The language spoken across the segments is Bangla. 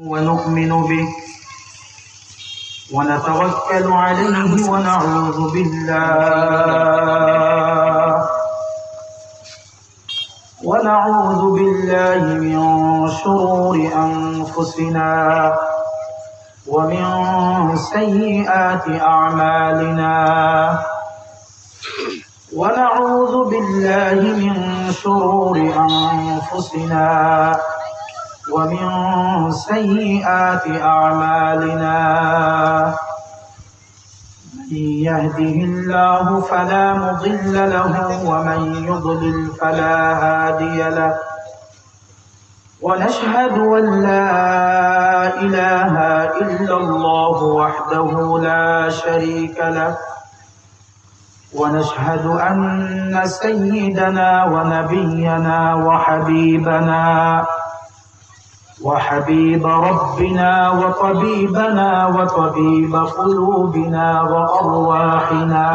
ونؤمن به ونتوكل عليه ونعوذ بالله من شرور أنفسنا ومن سيئات أعمالنا ونعوذ بالله من شرور أنفسنا ومن سيئات أعمالنا من يهده الله فلا مضل له ومن يضلل فلا هادي له ونشهد أن لا إله إلا الله وحده لا شريك له ونشهد أن سيدنا ونبينا وحبيب ربنا وطبيبنا وطبيب قلوبنا وأرواحنا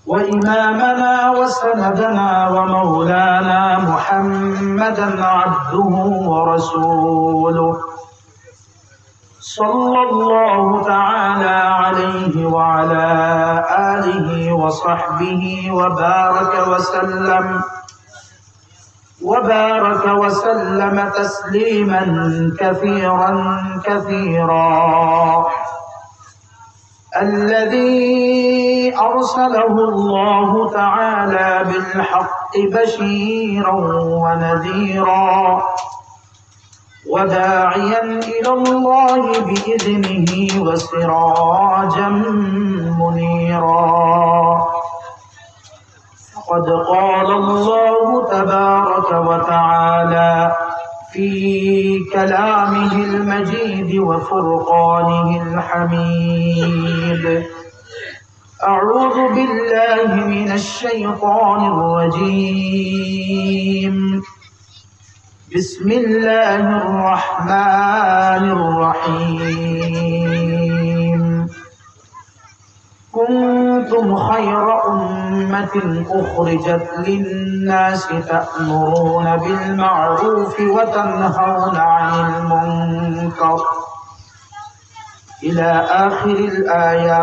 وإمامنا وسندنا ومولانا محمدا عبده ورسوله صلى الله تعالى عليه وعلى آله وصحبه وبارك وسلم تسليما كثيرا الذي أرسله الله تعالى بالحق بشيرا ونذيرا وداعيا إلى الله بإذنه وسراجا منيرا قد قال الله تبارك وتعالى في كلامه المجيد وفرقانه الحميد أعوذ بالله من الشيطان الرجيم بسم الله الرحمن الرحيم كنتم خير أمة أخرجت للناس تأمرون بالمعروف وتنهون عن المنكر إلى آخر الآية.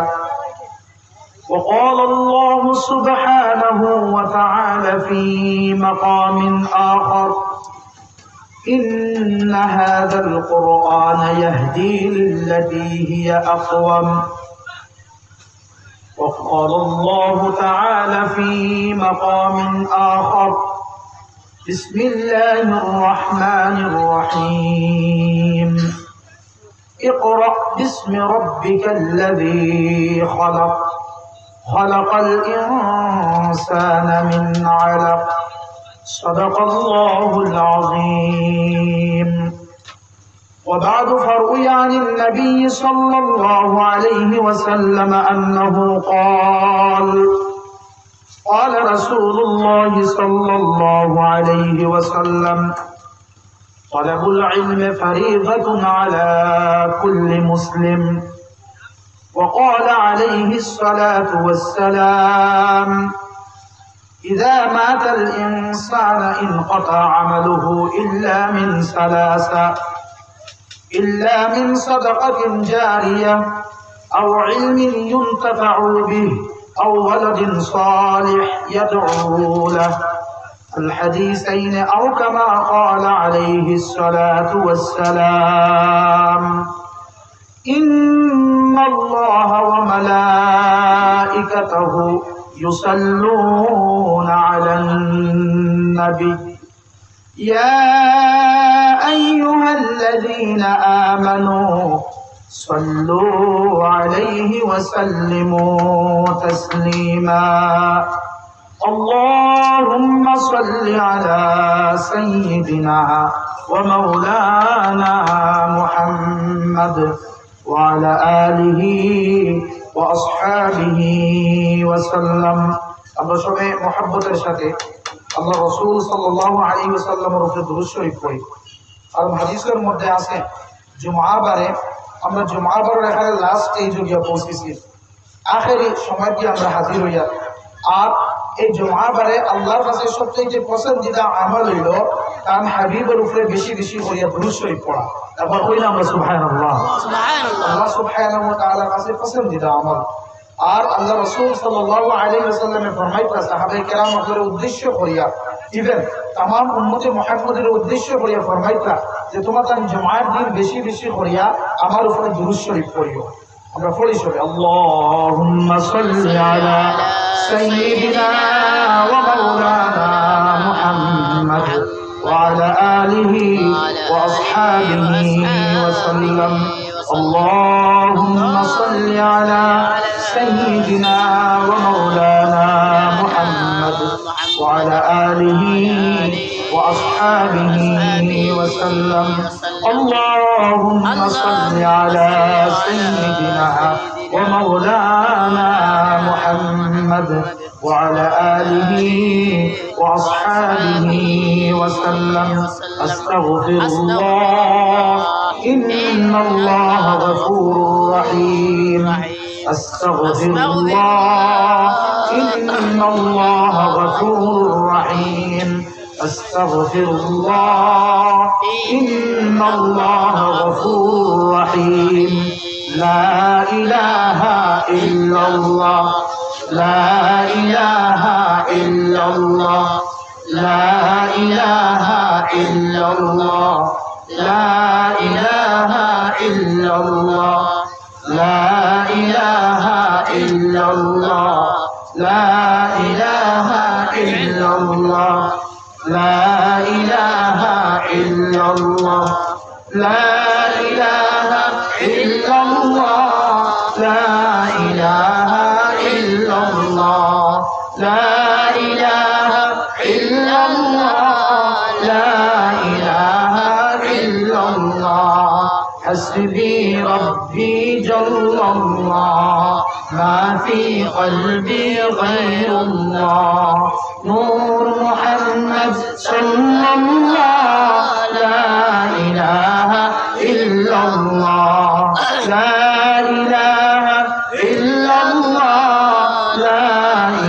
وقال الله سبحانه وتعالى في مقام آخر إن هذا القرآن يهدي للتي هي أقوم. وقال الله تعالى في مقام آخر بسم الله الرحمن الرحيم اقرأ باسم ربك الذي خلق الإنسان من علق صدق الله العظيم. وبعد فروي عن النبي صلى الله عليه وسلم أنه قال رسول الله صلى الله عليه وسلم طلب العلم فريضة على كل مسلم. وقال عليه الصلاة والسلام إذا مات الإنسان انقطع عمله إلا من صدقة جارية أو علم ينتفع به أو ولد صالح يدعو له الحديثين أو كما قال عليه الصلاة والسلام إن الله وملائكته يصلون على النبي يا أيها الذين آمنوا صلوا عليه وسلموا تسليما. اللهم صل على سيدنا ومولانا محمد وعلى آله وأصحابه وسلم. আমরা সবাই মহব্বতের সাথে আল্লাহ রাসূল সাল্লাল্লাহু আলাইহি ওয়াসাল্লামের উপরে দুরূদ শরীফ পড়ি। আর হাদিসের মধ্যে আছে জুমআ বারে আমরা জুমআ বারের এখানে লাস্ট স্টেজে গিয়ে পৌঁছেছি, আখেরি সময় দিয়ে আমরা হাজির হইয়া। আর এই জুমআ বারে আল্লাহর কাছে সবচেয়ে পছন্দিদা আমল হইল তার হাবিবের উপরে বেশি বেশি করিয়া দুরূদ শরীফ পড়া। একবার কইলাম আমরা সুবহানাল্লাহ। আল্লাহ সুবহানাহু ওয়া তাআলার কাছে পছন্দিদা আমল। আর আল্লাহ রাসূল সাল্লাল্লাহু আলাইহি ওয়াসাল্লামে ফরমাইতা সাহাবায়ে কেরাম আপনার উদ্দেশ্য করিয়া ইভেন तमाम উম্মতে মুহাম্মদের উদ্দেশ্য করিয়া ফরমাইতা যে তোমরা তান জুমার দিন বেশি বেশি করিয়া আমার উপরে দুরূদ শরীফ পড়িও। আমরা পড়ি সবাই আল্লাহুম্মা সাল্লি আলা সাইয়্যিদিনা ওয়া মাওলানা মুহাম্মদ ওয়া আলা আলিহি ওয়া আসহাবিহি ওয়া সাল্লাম। اللهم صل على سيدنا ومولانا محمد وعلى آله وأصحابه وسلم. اللهم صل على سيدنا ومولانا محمد وعلى آله وأصحابه وسلم. أستغفر الله إن الله غفور رحيم. أستغفر الله إن الله غفور رحيم. أستغفر الله إن الله غفور رحيم. لا إله إلا الله لا إله إلا الله لا إله إلا الله لا إله إلا الله لا إله إلا الله لا إله إلا الله لا إله إلا الله لا إله إلا الله لا إله إلا الله لا إله إلا الله لا إله إلا الله. حسبي ربي جل الله ما في قلبي غير الله. نور محمد صلى الله لا إله إلا الله لا إله إلا الله لا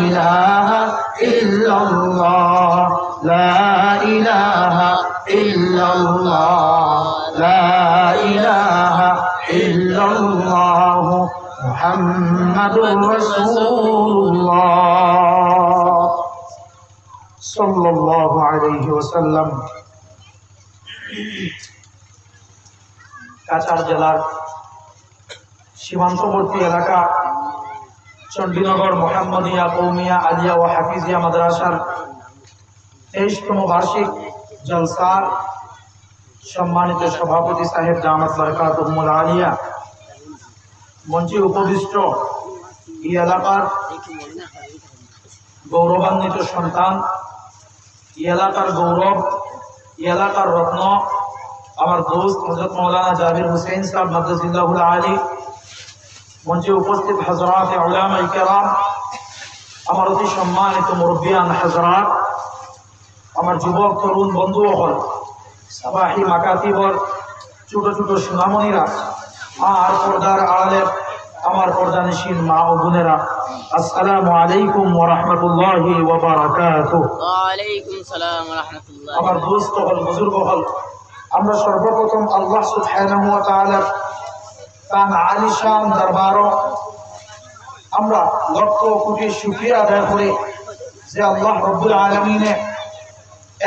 إله إلا الله لا إله إلا الله لا إله إلا الله محمد رسول الله صلى الله عليه وسلم. কাছাড় জেলার সীমান্তবর্তী এলাকা চণ্ডীনগর মোহাম্মদিয়া কৌমিয়া আলিয়া ও হাফিজিয়া মাদ্রাসার 23তম বার্ষিক জলসার সম্মানিত সভাপতি সাহেব জামাত বরকাতুহুল আলিয়া, মঞ্চে উপবিষ্ট এই এলাকার গৌরবান্বিত সন্তান, এই এলাকার গৌরব, এই এলাকার রত্ন, আমার দোস্ত হযরত মাওলানা জাবির হুসাইন সাহেব মাদ্রাসাহুল আলী, মঞ্চে উপস্থিত হযরত উলামায়ে কেরাম, আমার অতি সম্মানিত মুরব্বিয়ান হযরত, আমার যুবক তরুণ বন্ধুসকল, সাবাহি মাকাতিবর ছোট ছোট সুনামণিরা, আর পর্দার আড়ালে আমার পর্দানিশীন মা ও বোনেরা, আসসালামু আলাইকুম ওয়া রাহমাতুল্লাহি ওয়া বারাকাতুহু। ওয়া আলাইকুম সালাম ওয়া রাহমাতুল্লাহ। আমার দোস্ত হল, বুজুর্গ হল, আমরা সর্বপ্রথম আল্লাহ সুবহানাহু ওয়া তাআলার তান আলিশান দরবারও আমরা লক্ষ কোটি শুকরিয়া আদায় করি যে আল্লাহ রব্বুল আলামিনে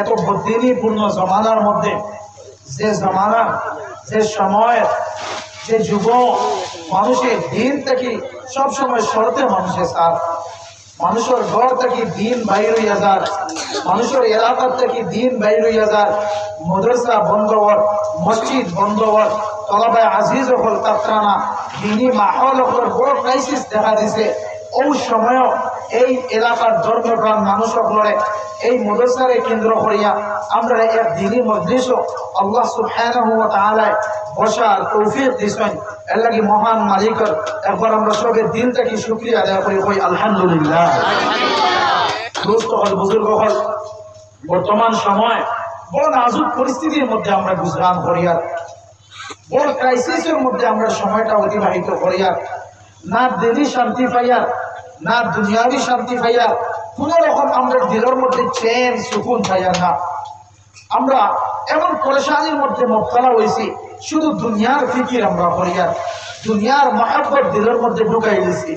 এত বদিনীপূর্ণ জমানার মধ্যে, যে জমানা, যে সময়, যে যুগ, মানুষের দিন থেকে সবসময় শর্তে মানুষের সাথ, মানুষের ঘর থেকে দিন বাইর হইয়া যার, মানুষের এলাকার থেকে দিন বাইর হইয়া যার, মাদ্রাসা বন্ধ হওয়ার, মসজিদ বন্ধ হওয়ার, তলাবায় আজিজ হল তাত্রানা দিনী মাহল হল বড় ক্রাইসিস দেখা দিছে। ওই সময়ও এই এলাকার ধর্মপ্রাণ মানুষ সকলে এই মাদ্রাসারে কেন্দ্র করিয়া আমরা এক দিনী মজলিসও আল্লাহ সুবহানাহু ওয়া তাআলা বসার তৌফিক দিছেন। এর লাগি মহান মালিকের একবার আমরা সবে দিল থেকে শুকরিয়া আদায় করি, কই আলহামদুলিল্লাহ। দোস্ত হল, বুজুর্গ হল, বর্তমান সময় বড় নাজুক পরিস্থিতির মধ্যে আমরা গুজরান করিয়ার, বড় ক্রাইসিসের মধ্যে আমরা সময়টা অতিবাহিত করিয়ার, না দিনী শান্তি পাইয়ার, না দুনিয়াবি শান্তি পাইয়ার, কোন রকম আমরা দিলের মধ্যে চেন সুকুন পাইয়ার না। আমরা এমন পরেশানির মধ্যে মুবতলা হয়েছি শুধু দুনিয়ার ফিকির আমরা করিয়া দুনিয়ার মহাব্বত দিলের মধ্যে ঢুকাই দিছি,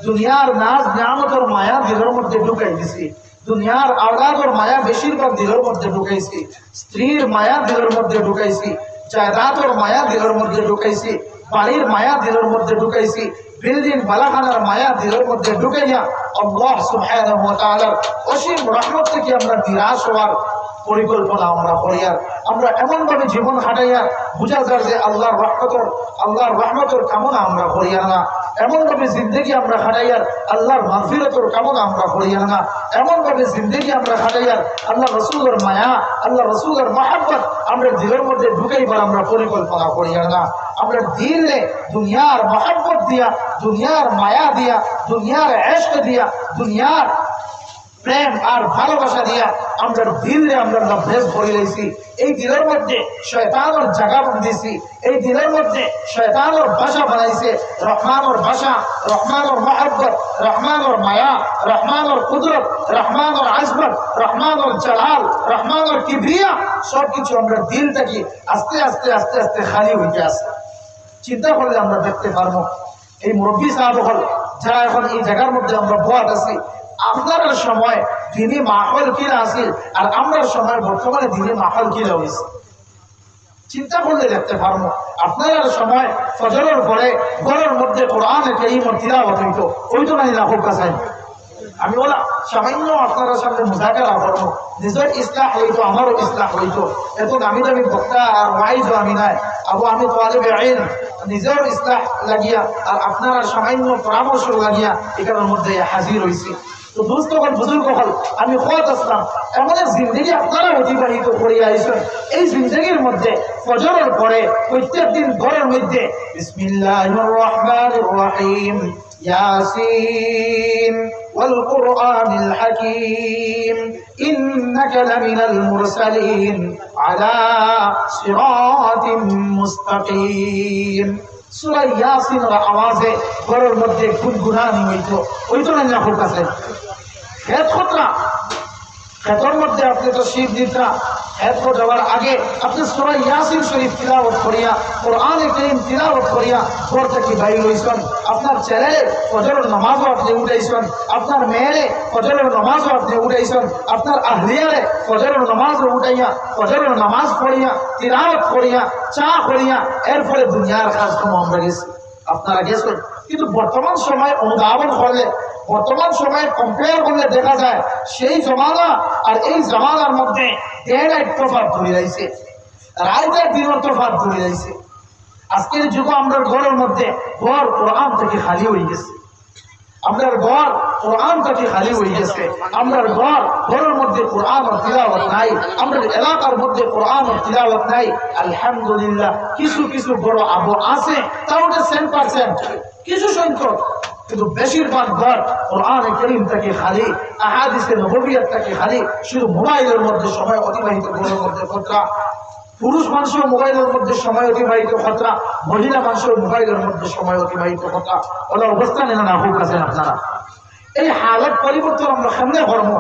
দুনিয়ার নাজ নিয়ামতের মায়া দিলের মধ্যে ঢুকাই দিছি, দুনিয়ার আওলাদের মায়া বেশিরভাগ দিলের মধ্যে ঢুকাইছি, স্ত্রীর মায়া দিলের মধ্যে ঢুকাইছি, জায়দাতের মায়া দিলের মধ্যে ঢুকাইছি, বাড়ির মায়া দিলের মধ্যে ঢুকাইছি, বিল্ডিং বালাখানার মায়া দিলের মধ্যে ঢুকাইয়া আল্লাহ সুবহানাহু ওয়া তাআলার অসীম রহমত থেকে আমরা নিরাশ হওয়ার পরিকল্পনা আমরা করিয়ার আমরা এমন ভাবে জীবন হাঁটাইয়া বুঝা যায় যে আল্লাহর রহমতের কামনা আমরা করিয়ার না, এমন ভাবে জিন্দগি আমরা হাঁটাইয়ার আল্লাহর মাগফিরাতের কামনা আমরা করিয়ার না, এমন ভাবে জিন্দগি আমরা হাঁটাইয়ার আল্লাহ রাসূলের মায়া আল্লাহ রাসূলের মহব্বত আমরা দিলের মধ্যে ঢুকাইবার আমরা পরিকল্পনা করিয়ার না। আমরা দিলে দুনিয়ার মহব্বত দিয়া, দুনিয়ার মায়া দিয়া, দুনিয়ার ইশক দিয়া, দুনিয়ার প্রেম আর ভালোবাসা দিয়া আমরা দিলে আমরা লভ্যেস করে লইছি। এই দিলের মধ্যে শয়তানের জায়গা বানাইছি, এই দিলের মধ্যে শয়তানের ভাষা বানাইছে। রহমানের ভাষা, রহমানের মহব্বত, রহমানের মায়া, রহমানের কুদরত, রহমানের আজমত, রহমানের জালাল, রহমানের কিবরিয়া সবকিছু আমরা দিল থেকে আস্তে আস্তে আস্তে আস্তে খালি হইতে আসে। চিন্তা করলে আমরা দেখতে পারবো এই মুরব্বী সাহেব হল যারা এখন এই জায়গার মধ্যে আমরা বহাত আছি, আপনার সময় দিনই মাহল কিনা আছিল আর আমরা সময় বর্তমানে দিনই মাহল কিনা হয়েছে। চিন্তা করলে দেখতে পারবো আপনার সময় ফজরের পরে ঘরের মধ্যে কোরআন কারীম তিলাওয়াত হইতো, ওইতো নাই না খুব কাছে। আমি বলা সামান্য আপনার সামনে মুজাকারা করবো, নিজের ইসলাহ হইতো, আমারও ইসলাহ হইতো। এত দামি দামি বক্তা আর ওয়াইজও আমি নাই, আমি তালিবে ইলম নিজের ইসলাহ লাগিয়া আর আপনার সামান্য পরামর্শ লাগিয়া এখানের মধ্যে হাজির হয়েছি। তো দোস্ত হল বুজুর্গ হল আমি খোয়াত আসলাম এমন এক জিন্দগি আপনারা অতিবাহিত করিয়া আইসেন। এই জিন্দগির মধ্যে ফজরের পরে প্রত্যেক দিন ঘরের মধ্যে বিসমিল্লাহির রহমানির রহিম ইয়াসিন ওয়াল কুরআনিল হাকীম ইন্নাকা লামিনাল মুরসালিন আলা সিরাতিম মুস্তাকিম। সূরা ইয়াসিনের আওয়াজে ঘরের মধ্যে গুনগুনানি হইতো, ওইতো না খুব কাছে। খেত খতরা খেতর মধ্যে আপনি তো শীত দিতা খেত যাওয়ার আগে আপনি সূরা ইয়াসিন শরীফ তিলাওয়াত করিয়া কোরআনে কারীম তিলাওয়াত করিয়া ঘর থেকে বাইর হইছেন। আপনার ছেলে ফজরের নামাজও আপনি উঠাইছেন, আপনার মেয়েরে ফজরের নামাজও আপনি উঠাইছেন, আপনার আহলিয়ারে ফজরের নামাজও উঠাইয়া ফজরের নামাজ পড়িয়া তিলাওয়াত করিয়া চা করিয়া এরপরে দুনিয়ার কাজকর্ম আমরা গেছি, আপনারা গেছেন। কিন্তু বর্তমান সময় অনুধাবন করলে, বর্তমান সময়ে কম্পেয়ার করলে দেখা যায় সেই জমানা আর এই জমানার মধ্যে দিন এক তফাৎ ধরে যাইছে, রাতের দিনের তফাৎ ধরে যাইছে। আজকের যুগে আমরা ঘরের মধ্যে ঘর কোরআন থেকে খালি হয়ে গেছে, আমরার ঘর কোরআন থেকে খালি হয়ে গেছে। আমরার ঘরের মধ্যে কোরআন আর তিলাওয়াত নাই, আমরার এলাকার মধ্যে কোরআন আর তিলাওয়াত নাই। আলহামদুলিল্লাহ কিছু কিছু বড় আবু আছে, তাও 10% কিছু সংখ্যক, কিন্তু বেশিরভাগ ঘর কোরআনে কারীম থেকে খালি, আহাদিসে নববিয়ত থেকে খালি। শুধু মোবাইলের মধ্যে সময় অতিবাহিত ঘরের মধ্যে খতরা, পুরুষ মানুষের মোবাইলের মধ্যে সময় অতিবাহিত খতরা, মহিলা মানুষের মোবাইলের মধ্যে সময় অতিবাহিত খতরা। ওলা অবস্থা নেন না হোক আছেন আপনারা। এই হালত পরিবর্তন আমরা সামনে করবো,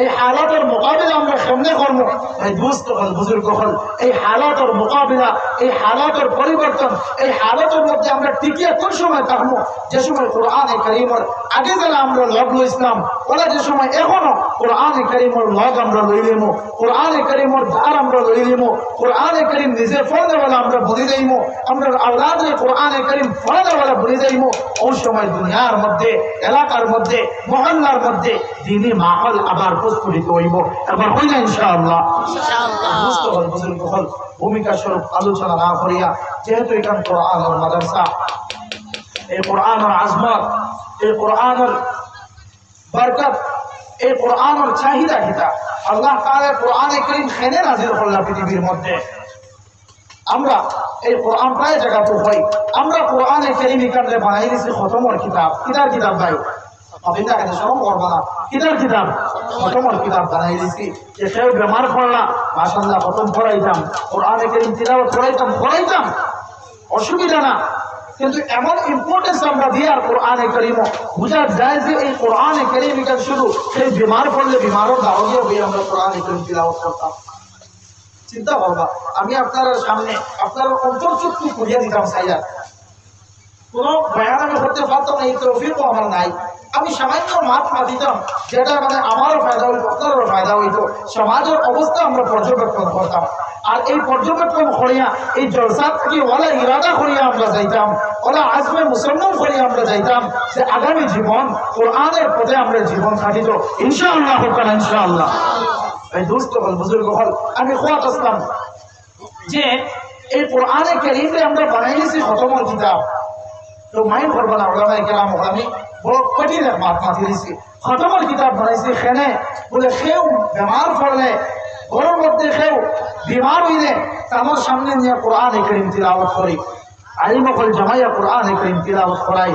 এই হালাতের মোকাবিলা আমরা সামনে করবো। ভাই দোস্ত হল বুজুর্গ হল এই হালাতের মোকাবিলা, এই হালাতের পরিবর্তন, এই হালাতের মধ্যে আমরা টিকিয়ে কোন সময় থাকবো? যে সময় কোরআনে কারীমের আগে যারা আমরা লগ লইছিলাম, ওরা যে সময় এখনো কোরআনে কারীমের লগ আমরা লইলিম, কোরআনে কারীমের ধার আমরা লইলিম, কোরআনে কারীম নিজে পড়ানেওয়ালা আমরা বলে যাইম, আমরা আওলাদে কোরআনে কারীম পড়ানেওয়ালা বলে যাইম। ওই সময় দুনিয়ার মধ্যে, এলাকার মধ্যে, মহল্লার মধ্যে দিনী মাহল আবার প্রস্ফুটিত হইব। এবার হই না ইনশাআল্লাহ। বুজুর্গ হল ভূমিকা স্বরূপ আলোচনা না করিয়া, যেহেতু এখান কোরআনের মাদ্রাসা, এই কোরআনের আজমত, এই কোরআনের বরকত, এই কোরআনের চাহিদা কিতা আল্লাহ তাআলা কোরআনে কারীম খেনে নাযিল করলেন পৃথিবীর মধ্যে। আমরা এই কোরআন প্রায় জায়গা তো হই, আমরা কোরআনে কারীম এখানে বানাই দিয়েছি খতমের কিতাব। কিতার কিতাব ভাই আপনি তাকে শরম করবো না, কিতার কিতাব খতমের কিতাব বানাই দিয়েছি। যে কেউ বেমার পড়লা মাশাআল্লাহ খতম পড়াইতাম, কোরআনে কারীম তিলাওয়াত পড়াইতাম, অসুবিধা না। কিন্তু এমন ইম্পর্টেন্স আমরা দিয়ে আর কোরআনে কারীম বুঝা যায় যে এই কোরআনে কারীম এটা শুধু সেই বিমার পড়লে বিমারও দাওয়াত হয়ে আমরা কোরআনে কারীম তিলাওয়াত করতাম। চিন্তা করবা আমি আপনার সামনে আপনার অন্তর্চক্ষু করিয়া দিতাম সাইয়া কোনো বয়ান আমি করতে পারতাম না, এই তৌফিকও আমার নাই। আমি সামান্য মাত দিতাম যেটা মানে আমারও ফায়দা হইতো, আপনারও ফায়দা হইতো, সমাজের অবস্থা আমরা পর্যবেক্ষণ করতাম। আর এই পর্যবেক্ষণ করিয়া এই জলসা থেকে ওলা ইরাদা করিয়া আমরা যাইতাম, ওলা আজমে মুসলমান করিয়া আমরা যাইতাম যে আগামী জীবন কোরআনের পথে আমরা জীবন কাটিত ইনশাআল্লাহ হোক না ইনশাআল্লাহ। এই দোস্ত হল বুজুর্গ হল আমি খোয়াত আসলাম যে এই কোরআনে কারীমে আমরা বানাই দিয়েছি খতমর কিতাব। তো মাইন্ড করবো না ওলামায়ে কেরাম, আমি বড় কঠিন মাত মাতি দিয়েছি খতমর কিতাব বানাইছি। সেখানে বলে কেউ বেমার পড়লে ঘরের মধ্যে কেউ বিমার হইলে আমার সামনে নিয়ে কোরআনে কারীম তিলাওয়াত করি, আলিম হল জামাইয়া কোরআনে কারীম তিলাওয়াত করাই।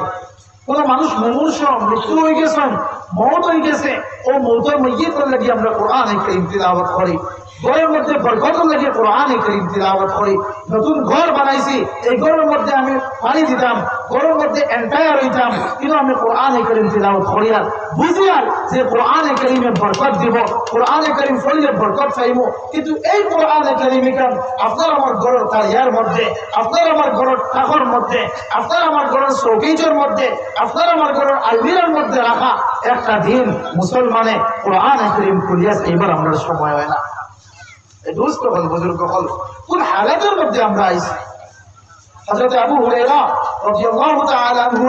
কোনো মানুষ মুমূর্ষ মৃত্যু হয়ে গেছেন, মওত হয়ে গেছে, ও মওতের মাইয়িতের লাগি আমরা কোরআনে কারীম তিলাওয়াত করি। ঘরের মধ্যে বরকতের লাগি কোরআনে কারীম তিলাওয়াত করি। নতুন ঘর বানাইছি, এই ঘরের মধ্যে আমি পানি দিতাম, ঘরের মধ্যে এন্টায়ার হইতাম, কিন্তু আমি কোরআনে কারীম তিলাওয়াত করি আর বুঝি আর যে কোরআনে কারীমে বরকত দিব, কোরআনে কারীম পড়লে বরকত পাইব। কিন্তু এই কোরআনে কারীম কেন আপনার আমার ঘরের তারিয়ার মধ্যে, আপনার আমার ঘরের টাকার মধ্যে, আপনার আমার ঘরের শোকেজের মধ্যে, আপনার আমার ঘরের আলমিরার মধ্যে রাখা একটা দিন মুসলমানে কোরআনে কারীম খুলিয়া এইবার আমরা সময় হয় না। এই দোস্ত হল বুজুর্গ হল কোন হালাতের মধ্যে আমরা আইছি। হযরত আবু হুরায়রা রাদিয়াল্লাহু তাআলা আনহু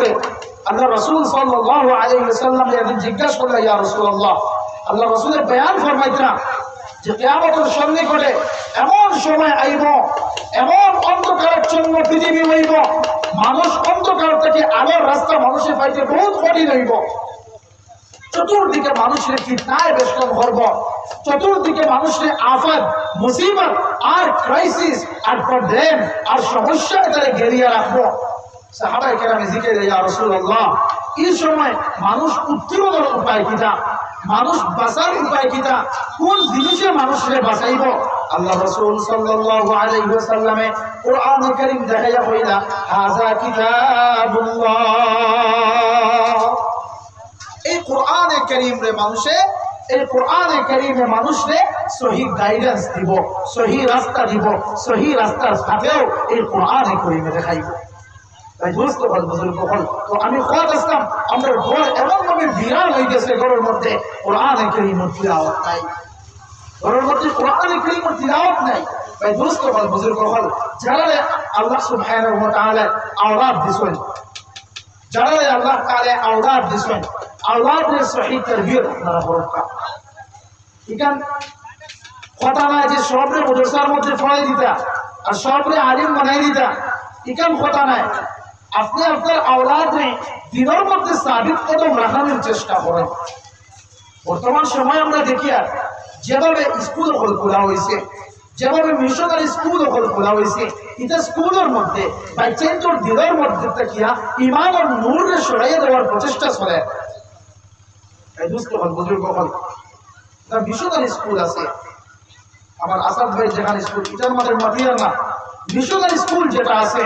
আল্লাহ রাসূল সাল্লাল্লাহু আলাইহি ওয়াসাল্লাম একদিন জিজ্ঞাসা করলেন, ইয়া রাসূলুল্লাহ, আল্লাহ রাসূলের বয়ান ফরমাইতা যে কিয়ামতের সন্নিকটে এমন সময় আইব, এমন অন্ধকারাচ্ছন্ন পৃথিবী হইব, মানুষ অন্ধকার থেকে আলোর রাস্তা মানুষের পাইতে বহুত কঠিন হইব। চতুর্দিকে মানুষের ফিতনায় বেষ্টন করব, চতুর্দিকে মানুষের আফত মুসিবত আর ক্রাইসিস আর প্রবলেম আর সমস্যা তারা ঘেরিয়ে রাখবো। সাহাবায়ে কেরাম জিজ্ঞেস ইয়া রাসূলুল্লাহ, এই সময় মানুষ উত্তরণের উপায় কিটা, মানুষ বাঁচার উপায় কিটা, কোন জিনিসে মানুষকে বাঁচাইব? আল্লাহ রাসূল সাল্লাল্লাহু আলাইহি ওয়াসাল্লামে কোরআন কারীম দেখাইয়া কইলা, হাযা কিতাবুল্লাহ। এই কোরআনে কারীম রে মানুষে, এই কোরআনে কারীমে মানুষরে সহি গাইডেন্স দিব, সহি রাস্তা দিব, সহি রাস্তার সাথেও এই কোরআনে কারীমে দেখাইব। তাই দোস্ত হল বুজুর্গ হল তো আমি খোয়াত আসলাম আমরা ঘর এমন ভাবে বিরান হয়ে গেছে, ঘরের মধ্যে কোরআনে কারীমের তিলাওয়াত নাই, ঘরের মধ্যে কোরআনে কারীমের তিলাওয়াত নাই। তাই দোস্ত হল বুজুর্গ হল যারা আল্লাহ সুবহানাহু ওয়া তাআলা আওলাদ দিছেন, যারা আল্লাহ তাআলা আওলাদ দিছেন, আওলাদের সহি তারবিয়ত আপনারা করবা। ইকান কথা নাই যে সবরে মাদ্রাসার মধ্যে পড়াই দিতা আর সবরে আলিম বানাই দিতা, ইকান কথা নাই। আপনি আপনার আওলাদে দিনের মধ্যে সাবিত কদম রাখানোর চেষ্টা করেন। বর্তমান সময় আমরা দেখি আর যেভাবে স্কুল হল খোলা হয়েছে, যেভাবে মিশনারি স্কুল হল খোলা হয়েছে, এটা স্কুলের মধ্যে বাচ্চাদের দিনের মধ্যে থাকিয়া ইমান আর নূরে সরাইয়া দেওয়ার প্রচেষ্টা চলে। এই দুষ্ট হল বুজুর্গ হল মিশনারি স্কুল আছে, আমার আসাদ ভাই যেখানে স্কুল এটার মধ্যে মাতিয়ার না, মিশনারি স্কুল যেটা আছে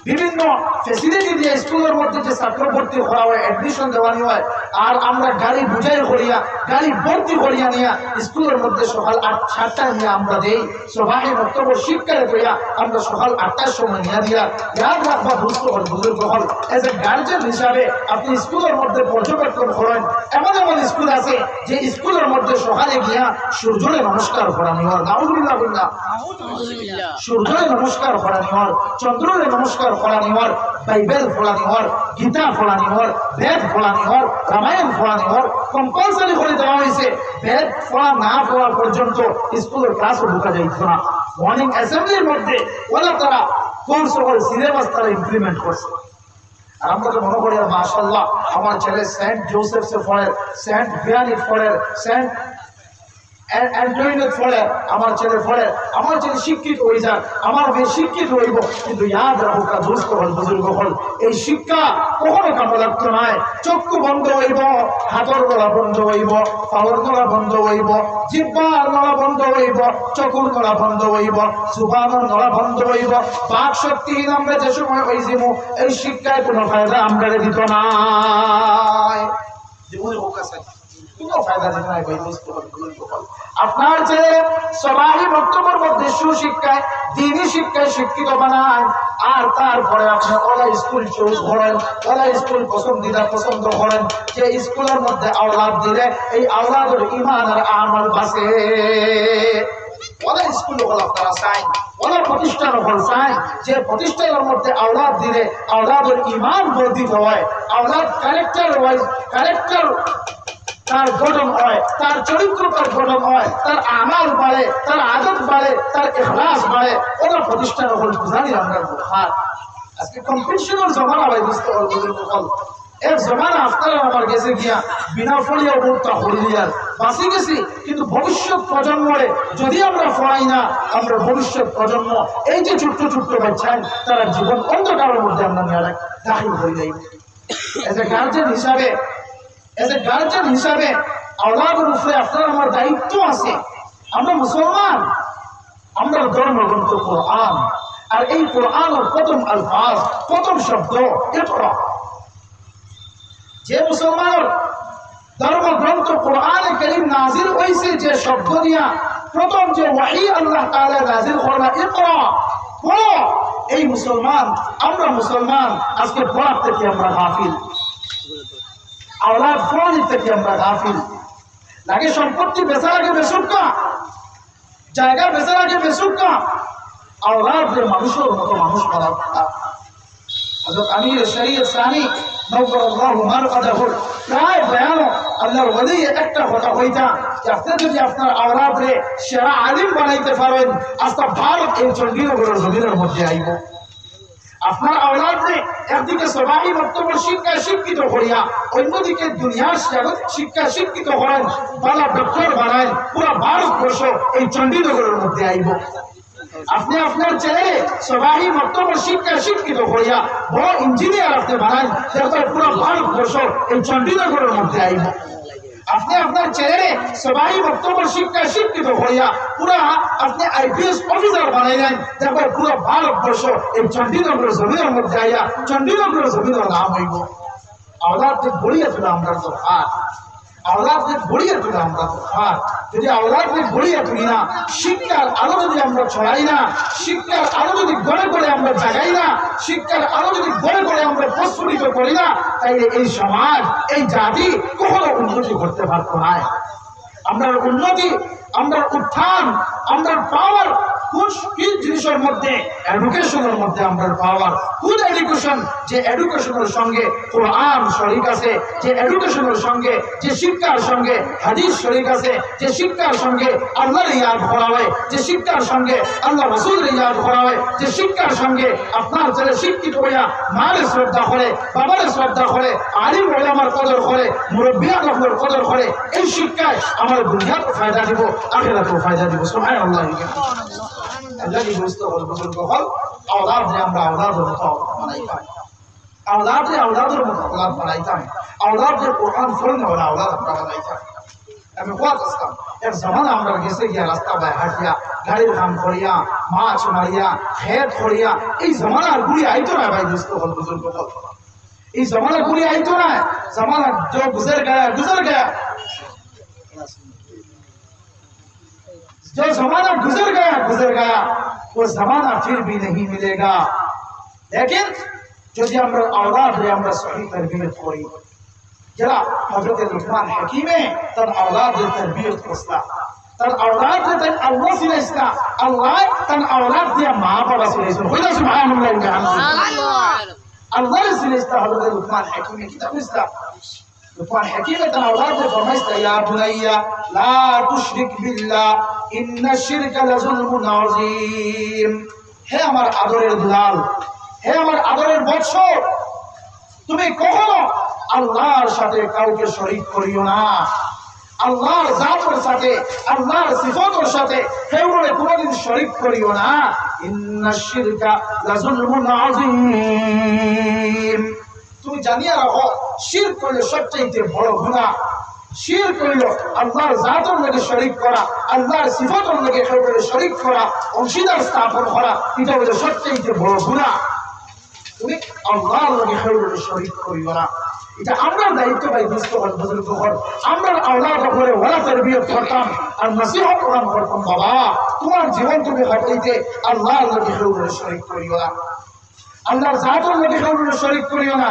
বিভিন্ন ফেসিলিটি দিয়ে স্কুলের মধ্যে যে ছাত্র ভর্তি করা হয়, অ্যাডমিশন দেওয়ানি হয়, আর আমরা গাড়ি বুঝাই করিয়া গাড়ি ভর্তি করিয়া নিয়ে স্কুলের মধ্যে সকাল 8-7টায় নিয়ে আমরা দেই সবাই বক্তব্য শিক্ষারে করিয়া আমরা সকাল 8টার সময় নিয়ে দিয়া ইয়াদ রাখবা। দুষ্ট হল বুজুর্গ হল এজ এ গার্জেন হিসাবে আপনি স্কুলের মধ্যে পর্যবেক্ষণ করেন। এমন এমন স্কুল আছে যে স্কুলের মধ্যে সকালে গিয়া সূর্যরে নমস্কার করানি হয়, নাউজুবিল্লাহ বিল্লাহ, সূর্যরে নমস্কার করানি হয়, চন্দ্ররে নমস্কার ফলানি হর, বাইবেল ফলানি হর, গীতা ফলানি হর, বেদ ফলানি হর, রামায়ণ ফলানি হর কম্পালসারি করে দেওয়া হয়েছে। বেদ ফলা না পড়া পর্যন্ত স্কুলের ক্লাসও ঢুকা যাইত না। মর্নিং অ্যাসেম্বলির মধ্যে ওরা তারা কোর্স ওর সিলেবাস তারা ইমপ্লিমেন্ট করছে। আর আমরা তো মনে করি মাশাআল্লাহ আমার ছেলে সেন্ট জোসেফসে পড়ে, সেন্ট ভিয়ানি পড়ে, সেন্ট অ্যান্টনিওতে পড়ে, আমার ছেলে পড়ে, আমার ছেলে শিক্ষিত হয়ে যাক, আমার মেয়ে শিক্ষিত হইব। কিন্তু ইয়াদ রাখুক দুস্থ হল বুজুর্গ হল এই শিক্ষা কখনো কামলাক্ত নয়। চক্ষু বন্ধ হইব, হাতর গলা বন্ধ হইব, পাওয়ার গলা বন্ধ হইব, জিহ্বার গলা বন্ধ হইব, চকুর গলা বন্ধ হইব, জুবানের গলা বন্ধ হইব। বাক শক্তিহীন আমরা যে সময় হয়েছিমু এই শিক্ষায় কোনো ফায়দা আমরা দিত না। জীবনে হোক আছে কোনো ফায়দা দিতে নাই ভাই। আপনার যে সবাই বক্তব্যের মধ্যে সুশিক্ষায় দিনী শিক্ষায় শিক্ষিত বানান, আর তারপরে আপনি ওলা স্কুল চুজ করেন, ওলা স্কুল পছন্দ করেন, যে স্কুলের মধ্যে আওলাদ দিলে এই আওলাদের ঈমান আর আমল বাঁচে। ওলা স্কুল হল আপনারা চাই, ওলা প্রতিষ্ঠান হল চাই, যে প্রতিষ্ঠানের মধ্যে আওলাদ দিলে আওলাদের ঈমান বর্ধিত হয়, আওলাদ ক্যারেক্টার তার গঠন হয়, তার চরিত্র তার গঠন হয়, তার আমাল বাড়ে, তার আদত বাড়ে, তার ইখলাস বাড়ে। ওরা প্রতিষ্ঠান হল বুঝানি আমরা হাত। আজকে কম্পিটিশনের জমানা ভাই বুঝতে পারবো এক জমানা আপনারা আমার গেছে গিয়া বিনা ফলিয়া বোর্ডটা হরিয়ার বাঁচি গেছি, কিন্তু ভবিষ্যৎ প্রজন্মরে যদি আমরা পড়াই না, আমরা ভবিষ্যৎ প্রজন্ম এই যে ছোট্ট ছোট্ট বাচ্চান তারা জীবন অন্ধকারের মধ্যে আমরা নিয়ে দাখিল হয়ে যাই। এজ এ গার্জেন হিসাবে আওলাদের উপরে আপনার আমার দায়িত্ব আছে। আমরা মুসলমান, আমরা ধর্মগ্রন্থ কোরআন, আর এই কোরআনের প্রথম আলফাজ, প্রথম শব্দ ইকরা। যে মুসলমানের ধর্মগ্রন্থ কোরআনে কারীম নাজিল হইছে, যে শব্দ দিয়া প্রথম যে ওয়াহী আল্লাহ তাআলা নাজিল করলেন ইকরা, পড়ো, এই মুসলমান, আমরা মুসলমান আজকে পড়ার থেকে আমরা গাফিল, আওলাদ ফোনের থেকে আমরা গাফিল। লাগে সম্পত্তি বেচা লাগে বেসুকা, জায়গা বেচা লাগে বেসুকা, আওলাদ মানুষের মতো মানুষ করা। হযরত আমির শরীয়ত সানি নওয়ারাল্লাহু মারকাদাহু প্রায় বয়ান আল্লাহর ওলি একটা কথা কইতা যে আপনি যদি আপনার আওলাদরে সেরা আলিম বানাইতে পারেন, আজকে ভারত এই চণ্ডীনগরের জমিনের মধ্যে আইব। আপনার আওলাদরে একদিকে সবাই বক্তব্য শিক্ষায় শিক্ষিত করিয়া, অন্যদিকে দুনিয়ার শিক্ষায় শিক্ষিত করেন, বালা ডক্টর বানায়, পুরো ভারতবর্ষ এই চণ্ডীনগরের মধ্যে আইব। আপনি আপনার ছেলে সবাই বক্তব্য শিক্ষায় শিক্ষিত করিয়া বড় ইঞ্জিনিয়ার আপনি বানান, দেখবেন পুরো ভারতবর্ষ এই চণ্ডীনগরের মধ্যে আইব। আপনি আপনার ছেলে সবাই বক্তব্য শিক্ষায় শিক্ষিত করিয়া পুরা আপনি আইপিএস অফিসার বানাইলেন, দেখবেন পুরো ভারতবর্ষ এই চণ্ডীনগরের জমিনের মধ্যে আইয়া চণ্ডীনগরের জমিনের নাম হইব। আওলাদকে গড়িয়ে তোলা আমরা তো আওলাদকে গড়িয়ে তোলা আমরা তো যদি আওলাদকে গড়িয়ে তুলি না, শিক্ষার আলো যদি আমরা ছড়াই না, শিক্ষার আলো যদি গড়ে গড়ে আমরা জাগাই না, শিক্ষার আলো যদি গড়ে গড়ে আমরা প্রস্ফুটিত করি না, তাইলে এই সমাজ, এই জাতি কখনো উন্নতি করতে পারতো না। আমরা উন্নতি, আমরা উত্থান, আমরা পাওয়ার কোন জিনিসের মধ্যে? এডুকেশনের মধ্যে আমরা পাওয়ার। কোন এডুকেশন? যে এডুকেশনের সঙ্গে কোরআন শরীক আছে, যে এডুকেশনের সঙ্গে, যে শিক্ষার সঙ্গে হাদিস শরীক আছে, যে শিক্ষার সঙ্গে আল্লাহর ইয়াদ করা হয়, যে শিক্ষার সঙ্গে আল্লাহ রাসূলের ইয়াদ করা হয়, যে শিক্ষার সঙ্গে আপনার ছেলে শিক্ষিত হইয়া মায়ের শ্রদ্ধা করে, বাবার শ্রদ্ধা করে, আলিম ওলামার কদর করে, মুরব্বিয়ানের কদর করে, এই শিক্ষায় আমার দুনিয়াতে ফায়দা দিব, আখিরাতেও ফায়দা দিব। সুবহানাল্লাহ। আল্লাহ কি বুঝতে হল বুজুর্গ হল আওলাদ যে আমরা আওলাদের মতো বানাইতাম, আওলাদের মতো আওলাদ বানাইতাম, আওলাদ যে কোরআন ফলন হল আওলাদ আমরা বানাইতাম। আমি কোয়াত আসতাম এক জমানা আমরা গেছে গিয়া রাস্তা বাই হাঁটিয়া, গাড়ির কাম করিয়া, মাছ মারিয়া, খেত করিয়া, এই জমানার গুলি আইতো না ভাই বুঝতে হল বুজুর্গ হল। এই জমানা গুলি আইতো না, জমানা जो गुजर गया जो जमाना गुजर गया वो जमाना फिर भी नहीं मिलेगा। लेकिन যদি আমরা আওলাদরে আমরা সহি তরবিয়ত করি, যারা হযরত লুকমান হাকিমে তার আওলাদের তরবিয়ত করতা, তার আওলাদরে তার আল্লাহ সিনাইসা, আল্লাহ তার আওলাদ দিয়া মা বাবা সিনাইসা। কইলা সুবহানাল্লাহ ওয়া বিহামদিহি। আল্লাহ সিনাইসা হযরত লুকমান হাকিমে কিতাব ইসলাম। লুকমান হাকিমে তার আওলাদরে ফরমাইসা, ইয়া বুনাইয়া লা তুশরিক বিল্লাহ ইন্না শিরকা লাযুলমুন আযীম। হে আমার আদরের দুলাল, হে আমার আদরের বৎস, তুমি কখনো আল্লাহর সাথে কাউকে শরীক করিও না। আল্লাহর জাতের সাথে, আল্লাহর সিফাতের সাথে কেউরে কোনোদিন শরীক করিও না। ইন্নাশ শিরকা লাযুলমুন আযীম। তুমি জানিয়া রাখো, শিরক করলে সবচেয়ে বড় গুনাহ। শিরক হইল আল্লাহর জাতের লগে শরীক করা, আল্লাহর সিফাতের লগে কেউরে শরীক করা, অংশীদার স্থাপন করা, এটা হলো সবচেয়ে বড় গুনাহ। তুমি আল্লাহর লগে কেউরে শরীক করিও না। এটা আমরা দায়িত্ব পাই বুঝতে হল বুজুর্গ হল আমরা আওলাদ করে ওরা তরবিয়ত করতাম আর নসিহত প্রদান করতাম বাবা তোমার জীবন তুমি হাঁটাইতে আল্লাহর লগে কেউ শরীক করিও না আল্লাহর জাতের লগে কেউ শরীক করিও না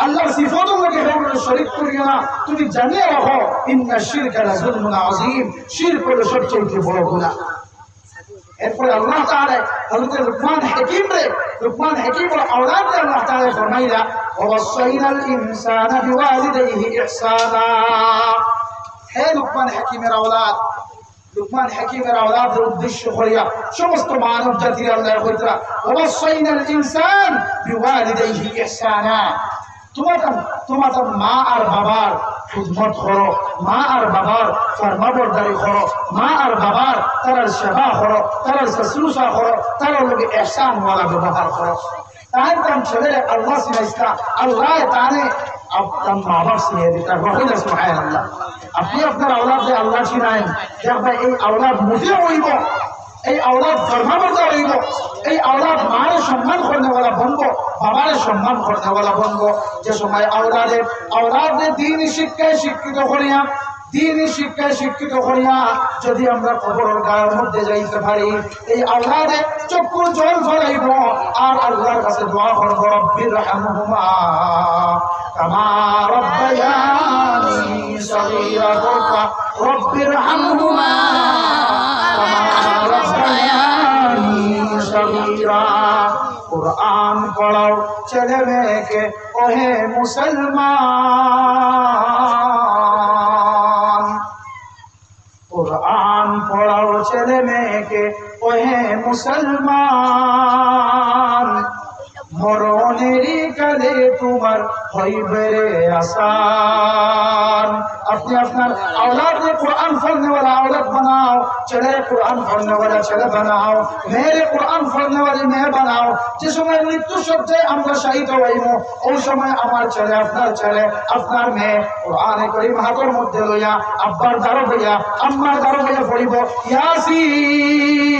আল্লাহর সিফাতের লগে কেউ শরীক করিও না তুমি জানিয়ে রাখো ইন্না শিরকা লাযুলমুন আযীম শিরক হলো সবচেয়ে বড় গুনাহ এরপরে আল্লাহ তাআলা হযরত লুকমান হাকিম ওর আওলাদকে আল্লাহ তাআলা ফরমাইলা ওয়াসাইনাল ইনসানা বিওয়ালিদাইহি ইহসানা হে লুকমান হাকিমের আওলাদের উদ্দেশ্য করিয়া সমস্ত মানব জাতির আল্লাহ কইতরা ওয়াসাইনাল ইনসান বিওয়ালিদাইহি ইহসানা তোমার মা আর বাবার খিদমত করো মা আর বাবার ফরমাবরদারি করো মা আর বাবার তার সেবা করো তার শুশ্রূষা করো তার লগে ইহসান ওয়ালা ব্যবহার করো তাই তার ছেলে আল্লাহ সিনাইস্তা আল্লাহ তানে আপনার মা বাপ সিনিয়ে দিতা রহিলা সুবহানাল্লাহ আপনি আপনার আওলাদে আল্লাহ চিনায়েন দেখবেন এই আওলাদ মুজে হইব এই আওলাদ ফরমাবরদার হইব এই আওলাদ মার সম্মান করনেওয়ালা বনবো বাবার সম্মান করনেওয়ালা বনবো যে সময় আওলাদে দ্বীনি শিক্ষায় শিক্ষিত করিয়া যদি আমরা কবরের গায়ের মধ্যে যাইতে পারি এই আওলাদে চক্ষু জল ফলাইব আর আল্লাহর কাছে দোয়া করব রব্বির রহমহুমা কামা রব্বায়ানি সগীরা রব্বির রহমহুমা কুরআন পড়াও ছেলে মেয়েকে ওহে মুসলমান কুরআন পড়াও ছেলে মেয়েকে ওহে মুসলমান মরণেরই কালে তোমার হইবে রে আসান আপনি আপনার औलादे कुरान पढ़ने वाला औलाद बनाओ चले कुरान पढ़ने वाला चले बनाओ मेरे कुरान पढ़ने वाली मैं बनाओ जिस समय मृत्यु सज्जाয় আমরা শহীদ হইব ওই সময় আমার ছেলে আপনার মেয়ে কুরআন কারীম হাতের মধ্যে লইয়া আব্বার দ্বারা হইয়া আম্মার দ্বারা হইয়া পড়িব ইয়াসিন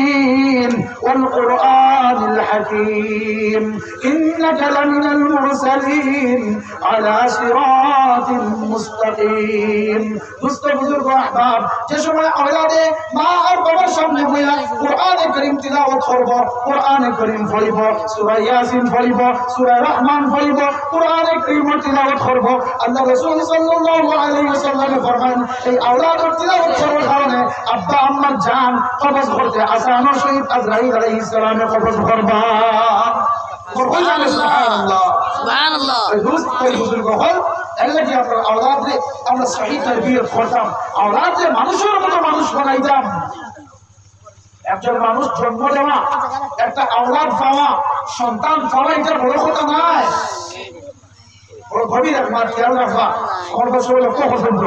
ওয়াল কুরআনিল হাকীম ইন্নাকা লামিনাল মুরসালিন আলা সিরাতিল মুস্তাকিম दोस्तों बुजुर्ग अहबाब যে সময় औलादे মা আর বাবার সামনে হইয়া কুরআনে কারীম তিলাওয়াত করব কুরআনে কারীম পড়িব সূরা ইয়াসিন পড়িব সূরা রহমান পড়িব কুরআনে কারীম তিলাওয়াত করব আল্লাহ রাসূল সাল্লাল্লাহু আলাইহি ওয়াসাল্লাম ফরমান এই औलादের তিলাওয়াত করার কারণে আব্বা আম্মার জান কবজ করতে আসান ও শহীদ আজরাইল আলাইহিস সালামে কবজ করবা সুবহানাল্লাহ সুবহানাল্লাহ দোস্ত বুজুর্গ হল এলা কি আপনার औलादে আমরা সহি তরবিয়ত করতাম औलादে মানুষের মতো মানুষ বানাইতাম একজন মানুষ জন্ম দেওয়া একটা औलाद পাওয়া সন্তান পাওয়া এটা বড় কথা নয় বড় গভীর একবার খেয়াল রাখবা আমার বছর লক্ষ পর্যন্ত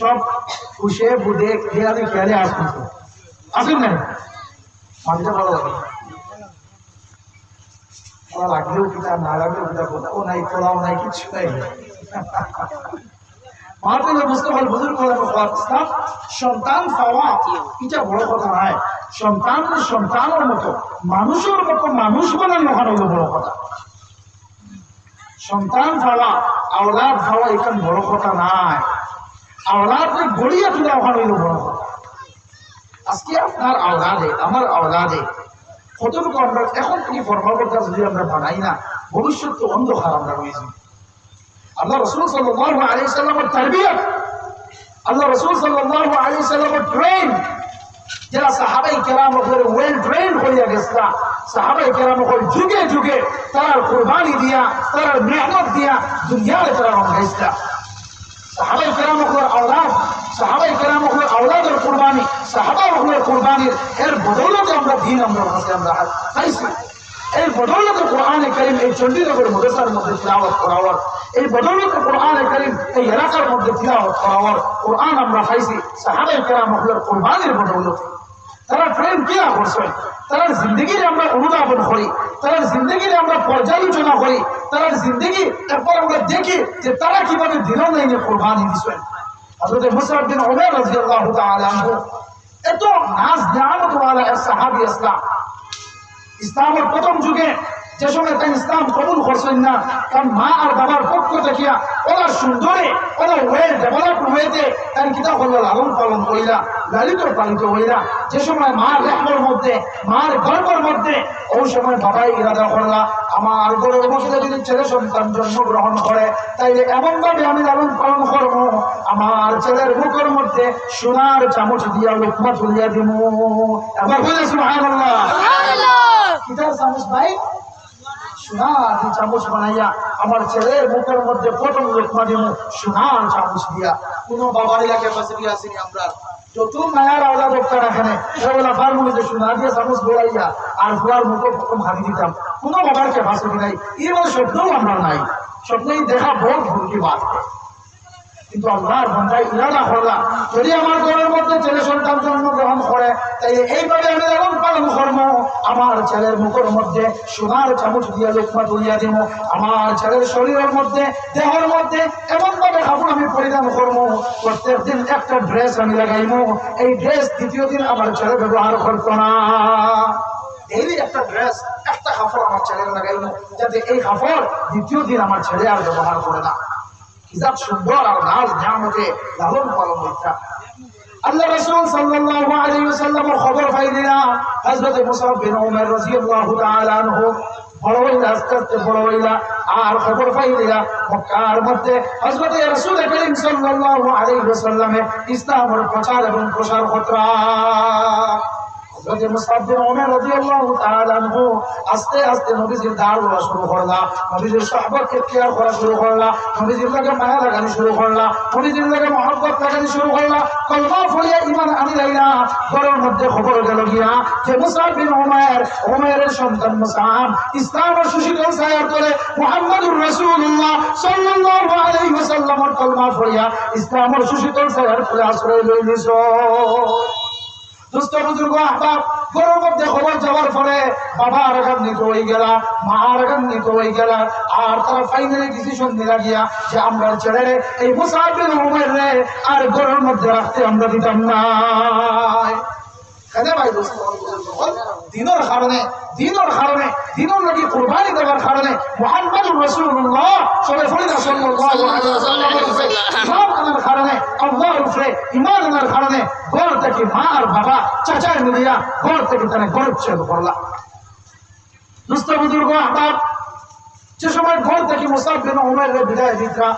সব খুশে বুধে খেয়ালে খেয়ালে আসুন না মাটিটা ভালো লাগে লাগলেও কিতা না লাগলেও কিতা কোথাও নাই তোলাও নাই কিছু নাই মাহফিলে বুঝতে পারল বুজুর্গ ইসলাম সন্তান পাওয়া এটা বড় কথা নয় সন্তানের মতো মানুষের মতো মানুষ বানানো হলো বড় কথা সন্তান পাওয়া औलाद পাওয়া এটা বড় কথা নয় औलादকে গড়িয়ে তোলা হলো বড় কথা আজকে আপনার औलादে আমার औलादে কতটুকু আমরা এখন কি ফরমাবরটা যদি আমরা বানাই না ভবিষ্যৎ তো অন্ধকার আমরা রয়েছি আল্লাহ রাসূল সাল্লাল্লাহু আলাইহি ওয়াসাল্লামের তারবিয়ত আল্লাহ রাসূল সাল্লাল্লাহু আলাইহি ওয়াসাল্লামের ট্রেন যারা সাহাবায়ে কেরাম উপরে ওয়েল ট্রেন হইয়া গেছলা সাহাবায়ে কেরাম উপরে যুগে যুগে তার কুরবানি দিয়া তার মেহনত দিয়া দুনিয়ার তারা রঙাইছলা সাহাবায়ে কেরাম উপরে औलाद সাহাবায়ে কেরাম উপরে औलादের কুরবানি সাহাবা উপরে কুরবানির এর বদৌলতে আমরা দিন আমরা পাইছি এই বদৌলতে কোরআনে কারীম এই চণ্ডীনগর মাদ্রাসার মধ্যে তিলাওয়াত করার এই বদৌলতে কোরআনে কারীম এই এলাকার মধ্যে তিলাওয়াত করার কোরআন আমরা পাইছি সাহাবায়ে কেরাম উপরে কুরবানির বদৌলতে তারা প্রেম কিয়া করছেন তার জিন্দগির আমরা অনুধাবন করি তার জিন্দগির আমরা পর্যালোচনা করি তার জিন্দগি একবার আমরা দেখি যে তারা কিভাবে দিনের লাইনে কুরবানি দিয়েছেন হযরত মুসআব বিন উমাইর রাদিয়াল্লাহু তাআলা আনহু এত নাজ নিয়ামত ওয়ালা সাহাবী ইসলামের প্রথম যুগে যে সময় তাই ইসলাম কবুল করছেন না, কারণ মা আর বাবার পক্ষ দেখিয়া ওরা সুন্দরে ওরা ওয়েল ডেভেলপ হয়েছে তার কিতাব হলো লালন পালন কইরা লালিত পালিত হইরা যে সময় মার রেহমর মধ্যে মার গর্বের মধ্যে ওই সময় বাবাই ইরাদা করলা আমার গর্বের মধ্যে যদি ছেলে সন্তান জন্মগ্রহণ করে তাইলে এমন ভাবে আমি লালন পালন করবো আমার ছেলের মুখের মধ্যে সোনার চামচ দিয়া লোকমা তুলিয়া দিব। এবার বলে সুবহানাল্লাহ, কিতার চামচ ভাই সোনার চামচ বানাইয়া আমার ছেলের মুখের মধ্যে প্রথম লোকমা দিব সোনার চামচ দিয়া। কোন বাবার এলাকায় ফাঁসি আসেনি আমরা যত মায়ার আওলা দরকার এখানে সেগুলা ফার মধ্যে সোনা দিয়ে চামচ গোড়াইয়া আর ফুলার মুখে প্রথম হাতি দিতাম। কোনো বাবার ক্যাপাসিটি নাই, এবার স্বপ্নও আমরা নাই, স্বপ্নেই দেখা বড় ভুলকি বাদ। কিন্তু আল্লাহর বান্দায় ইরাদা করলাম যদি আমার ঘরের মধ্যে ছেলে সন্তান জন্মগ্রহণ করে তাই এইভাবে আমি লালন পালন করবো আমার ছেলের মুখের মধ্যে সোনার চামচ দিয়া লোকমা তুলিয়া দিব। আমার ছেলের শরীরের মধ্যে দেহের মধ্যে এমন ভাবে কাপড় আমি পরিধান করবো, প্রত্যেক দিন একটা ড্রেস আমি লাগাইবো, এই ড্রেস দ্বিতীয় দিন আমার ছেলে ব্যবহার করতো না। ডেইলি একটা ড্রেস একটা কাপড় আমার ছেলের লাগাইবো যাতে এই কাপড় দ্বিতীয় দিন আমার ছেলে আর ব্যবহার করে না। কিতাব সুন্দর আর নাজ নিয়ামতে লালন পালন করা। আল্লাহ রাসূল সাল্লাল্লাহু আলাইহি ওয়াসাল্লাম খবর পাইলেন হযরত মুসআব বিন উমাইর রাদিয়াল্লাহু তাআলা আনহু বড় হইলা আস্তে আস্তে বড় হইলা আর খবর পাইলেন মক্কার মধ্যে হযরত রাসূল করিম সাল্লাল্লাহু আলাইহি ওয়াসাল্লামের ইসলামের প্রচার এবং প্রসার করা। হযরত মুসআব বিন উমাইর রাদিয়াল্লাহু তাআলা আনহু আস্তে আস্তে নবীজির দাওয়া শুরু করলা, নবীজির সাহাবাকে কেয়ার করা শুরু করলা, নবীজির লাগে মায়া লাগানি শুরু করলা, নবীজির লাগে মহব্বত লাগানি শুরু করলা। কলমা ফলিয়া ঈমান আনি লাইলা। ঘরের মধ্যে খবর গেল গিয়া যে মুসআব বিন উমাইরের সন্তান মুসআব ইসলামের সুশীতল ছায়ার তলে মুহাম্মদুর রাসূলুল্লাহ সাল্লাল্লাহু আলাইহি ওয়াসাল্লামের কলমা ফলিয়া ইসলামের সুশীতল ছায়ার তলে আশ্রয় লইলিস। দুষ্ট বুজুর্গ আহবাব ঘরের মধ্যে খবর যাওয়ার ফলে বাবা আরাগান্বিত হয়ে গেল, মা আরাগান্বিত হয়ে গেল, আর তারা ফাইনালি ডিসিশন দিলা গিয়া যে আমরা ছেড়ে এই মুসআব বিন উমাইর রে আর ঘরের মধ্যে রাখতে আমরা দিতাম না। কেন ভাই দিনের কারণে দিনের লাগি কুরবানি দেওয়ার কারণে মুহাম্মদুর রাসূলুল্লাহ সাল্লাল্লাহু আলাইহি ওয়াসাল্লামের উপরে ঈমান আনার কারণে আল্লাহর উপরে ঈমান আনার কারণে ঘর থেকে মা আর বাবা চাচা মিলিয়া ঘর থেকে তারা গর্বচ্ছেদ করলা। দুষ্ট বুজুর্গ আহবাব যে সময় ঘর থেকে মুসআব বিন উমাইর বিদায় দিতা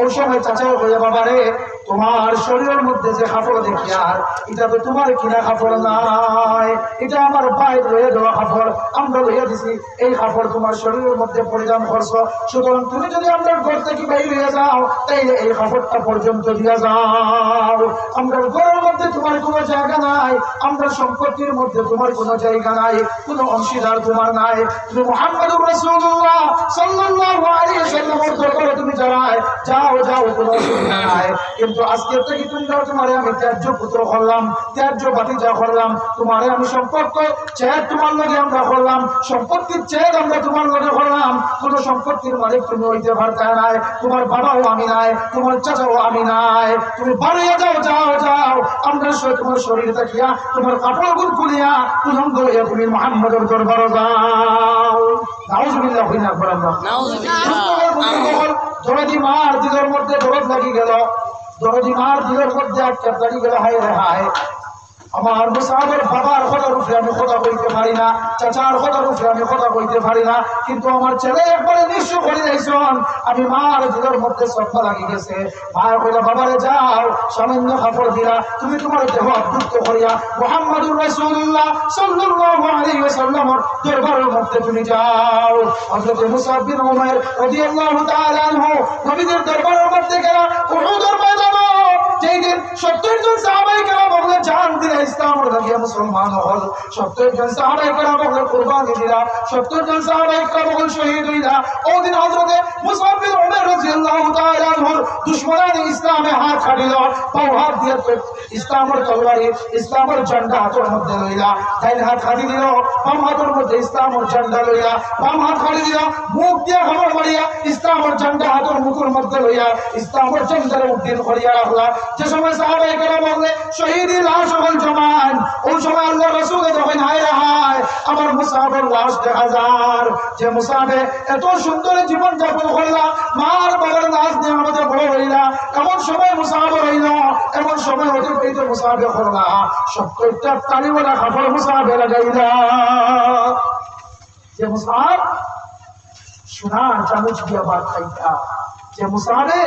ওই সময় চাচা হইয়া বাবা রে তোমার শরীরের মধ্যে যে কাপড় দেখি আর এটা তো তোমার কিনা কাপড় নাই, এটা আমার বাইর লইয়া দেওয়া কাপড়, আমরা লইয়া দিছি, এই কাপড় তোমার শরীরের মধ্যে পরিধান করছো, সুতরাং তুমি যদি আমরা ঘর থেকে বাইর হইয়া যাও তাইলে এই কাপড়টা পর্যন্ত দিয়া যাও। আমরা ঘরের মধ্যে তোমার কোনো জায়গা নাই, আমরা সম্পত্তির মধ্যে তোমার কোনো জায়গা নাই, কোনো অংশীদার তোমার নাই, তুমি মুহাম্মদুর রাসূলুল্লাহ সাল্লাল্লাহু আলাইহি ওয়াসাল্লামের দরবারে তুমি যাও কোনো অসুবিধা নাই। কিন্তু আজকে থেকে তোমারে আমি ত্যায্য পুত্র করলাম, ত্যায্য ভাতিজা করলাম, তোমারে আমি সম্পর্ক চেয়ে তোমার লগে আমরা করলাম, সম্পত্তির চেয়ে আমরা তোমার লগে করলাম, কোন সম্পত্তির মালিক তুমি হইতে পারতে নাই, তোমার বাবাও আমি নাই, তোমার চাচাও আমি নাই, তুমি বাড়িয়ে যাও আমরা তোমার শরীরে থাকিয়া তোমার কাপড়গুলো খুলিয়া উলঙ্গ হইয়া তুমি মুহাম্মদের দরবারে যাও। নাউজুবিল্লাহ হইনা বরাবর নাউজুবিল্লাহ। দরদি মার দিলের মধ্যে দরদ লাগি গেল, দরদি মার দিলের মধ্যে একটা দাঁড়িয়ে গেল, হায় রে হায় আমার মুসআবের বাবার কথার উপরে আমি কথা কইতে পারি না, চাচার কথার উপরে আমি কথা কইতে পারি না, কিন্তু আমার ছেলে একবারে নিঃস্ব করে যাইছন, আমি মার দিলের মধ্যে শ্রদ্ধা লাগি গেছে। মা কইলা বাবারে যাও সামান্য কাপড় দিলা তুমি তোমার দেহ আবৃত করিয়া মুহাম্মদুর রাসূলুল্লাহ সাল্লাল্লাহু আলাইহি ওয়াসাল্লামের দরবারের মধ্যে তুমি যাও। হযরত মুসআব বিন উমাইর রাদিয়াল্লাহু তাআলা আনহু নবীদের দরবারের মধ্যে গেল, উহুদের ময়দানে যেই দিন 70 জন সাহাবায়ে কেরাম বললেন জান দিলা ইসলামের লাগিয়া মুসলমান হল, 70 জন সাহাবায়ে কেরাম বললেন কুরবানি দিলা, 70 জন সাহাবায়ে কেরাম বললেন শহীদ হইলা। ওই দিন হযরত মুসআব বিন উমাইর রাদিয়াল্লাহু তাআলা আনহুর দুশমনানে ইসলামে হাত ছাড়িল, পাও হাত দিয়ে ইসলামের তরবারি ইসলামের ঝান্ডা হাতের মধ্যে লইলা, ডাইন হাত খালি দিল, বাম হাতের মধ্যে ইসলামের ঝান্ডা লইয়া, বাম হাত খালি দিল, মুখ দিয়ে খবর মারিয়া ইসলামের ঝান্ডা হাতের মুখের মধ্যে লইয়া ইসলামের ঝান্ডার উদ্দিন করিয়া রাখলা। যে সময় সাহাবায়ে কেরাম বললে শহীদের লাশ হল জমান, ওই সময় আল্লাহ রাসূল যখন হায় রে হায় আমার মুসাবের লাশ দেখা যায়, যে মুসাবে এত সুন্দর জীবন যাপন করলা, মার বাবার লাশ নিয়ে আমাদের বড় হইলা, এমন সময় মুসাবে হইল, এমন সময় অতিবাহিত মুসাবে করলা, 70টা তালিওয়ালা কাপড় মুসাবে লাগাইলা। যে মুসাব সোনার চামচ দিয়ে ভাত খাইতা, যে মুসাবে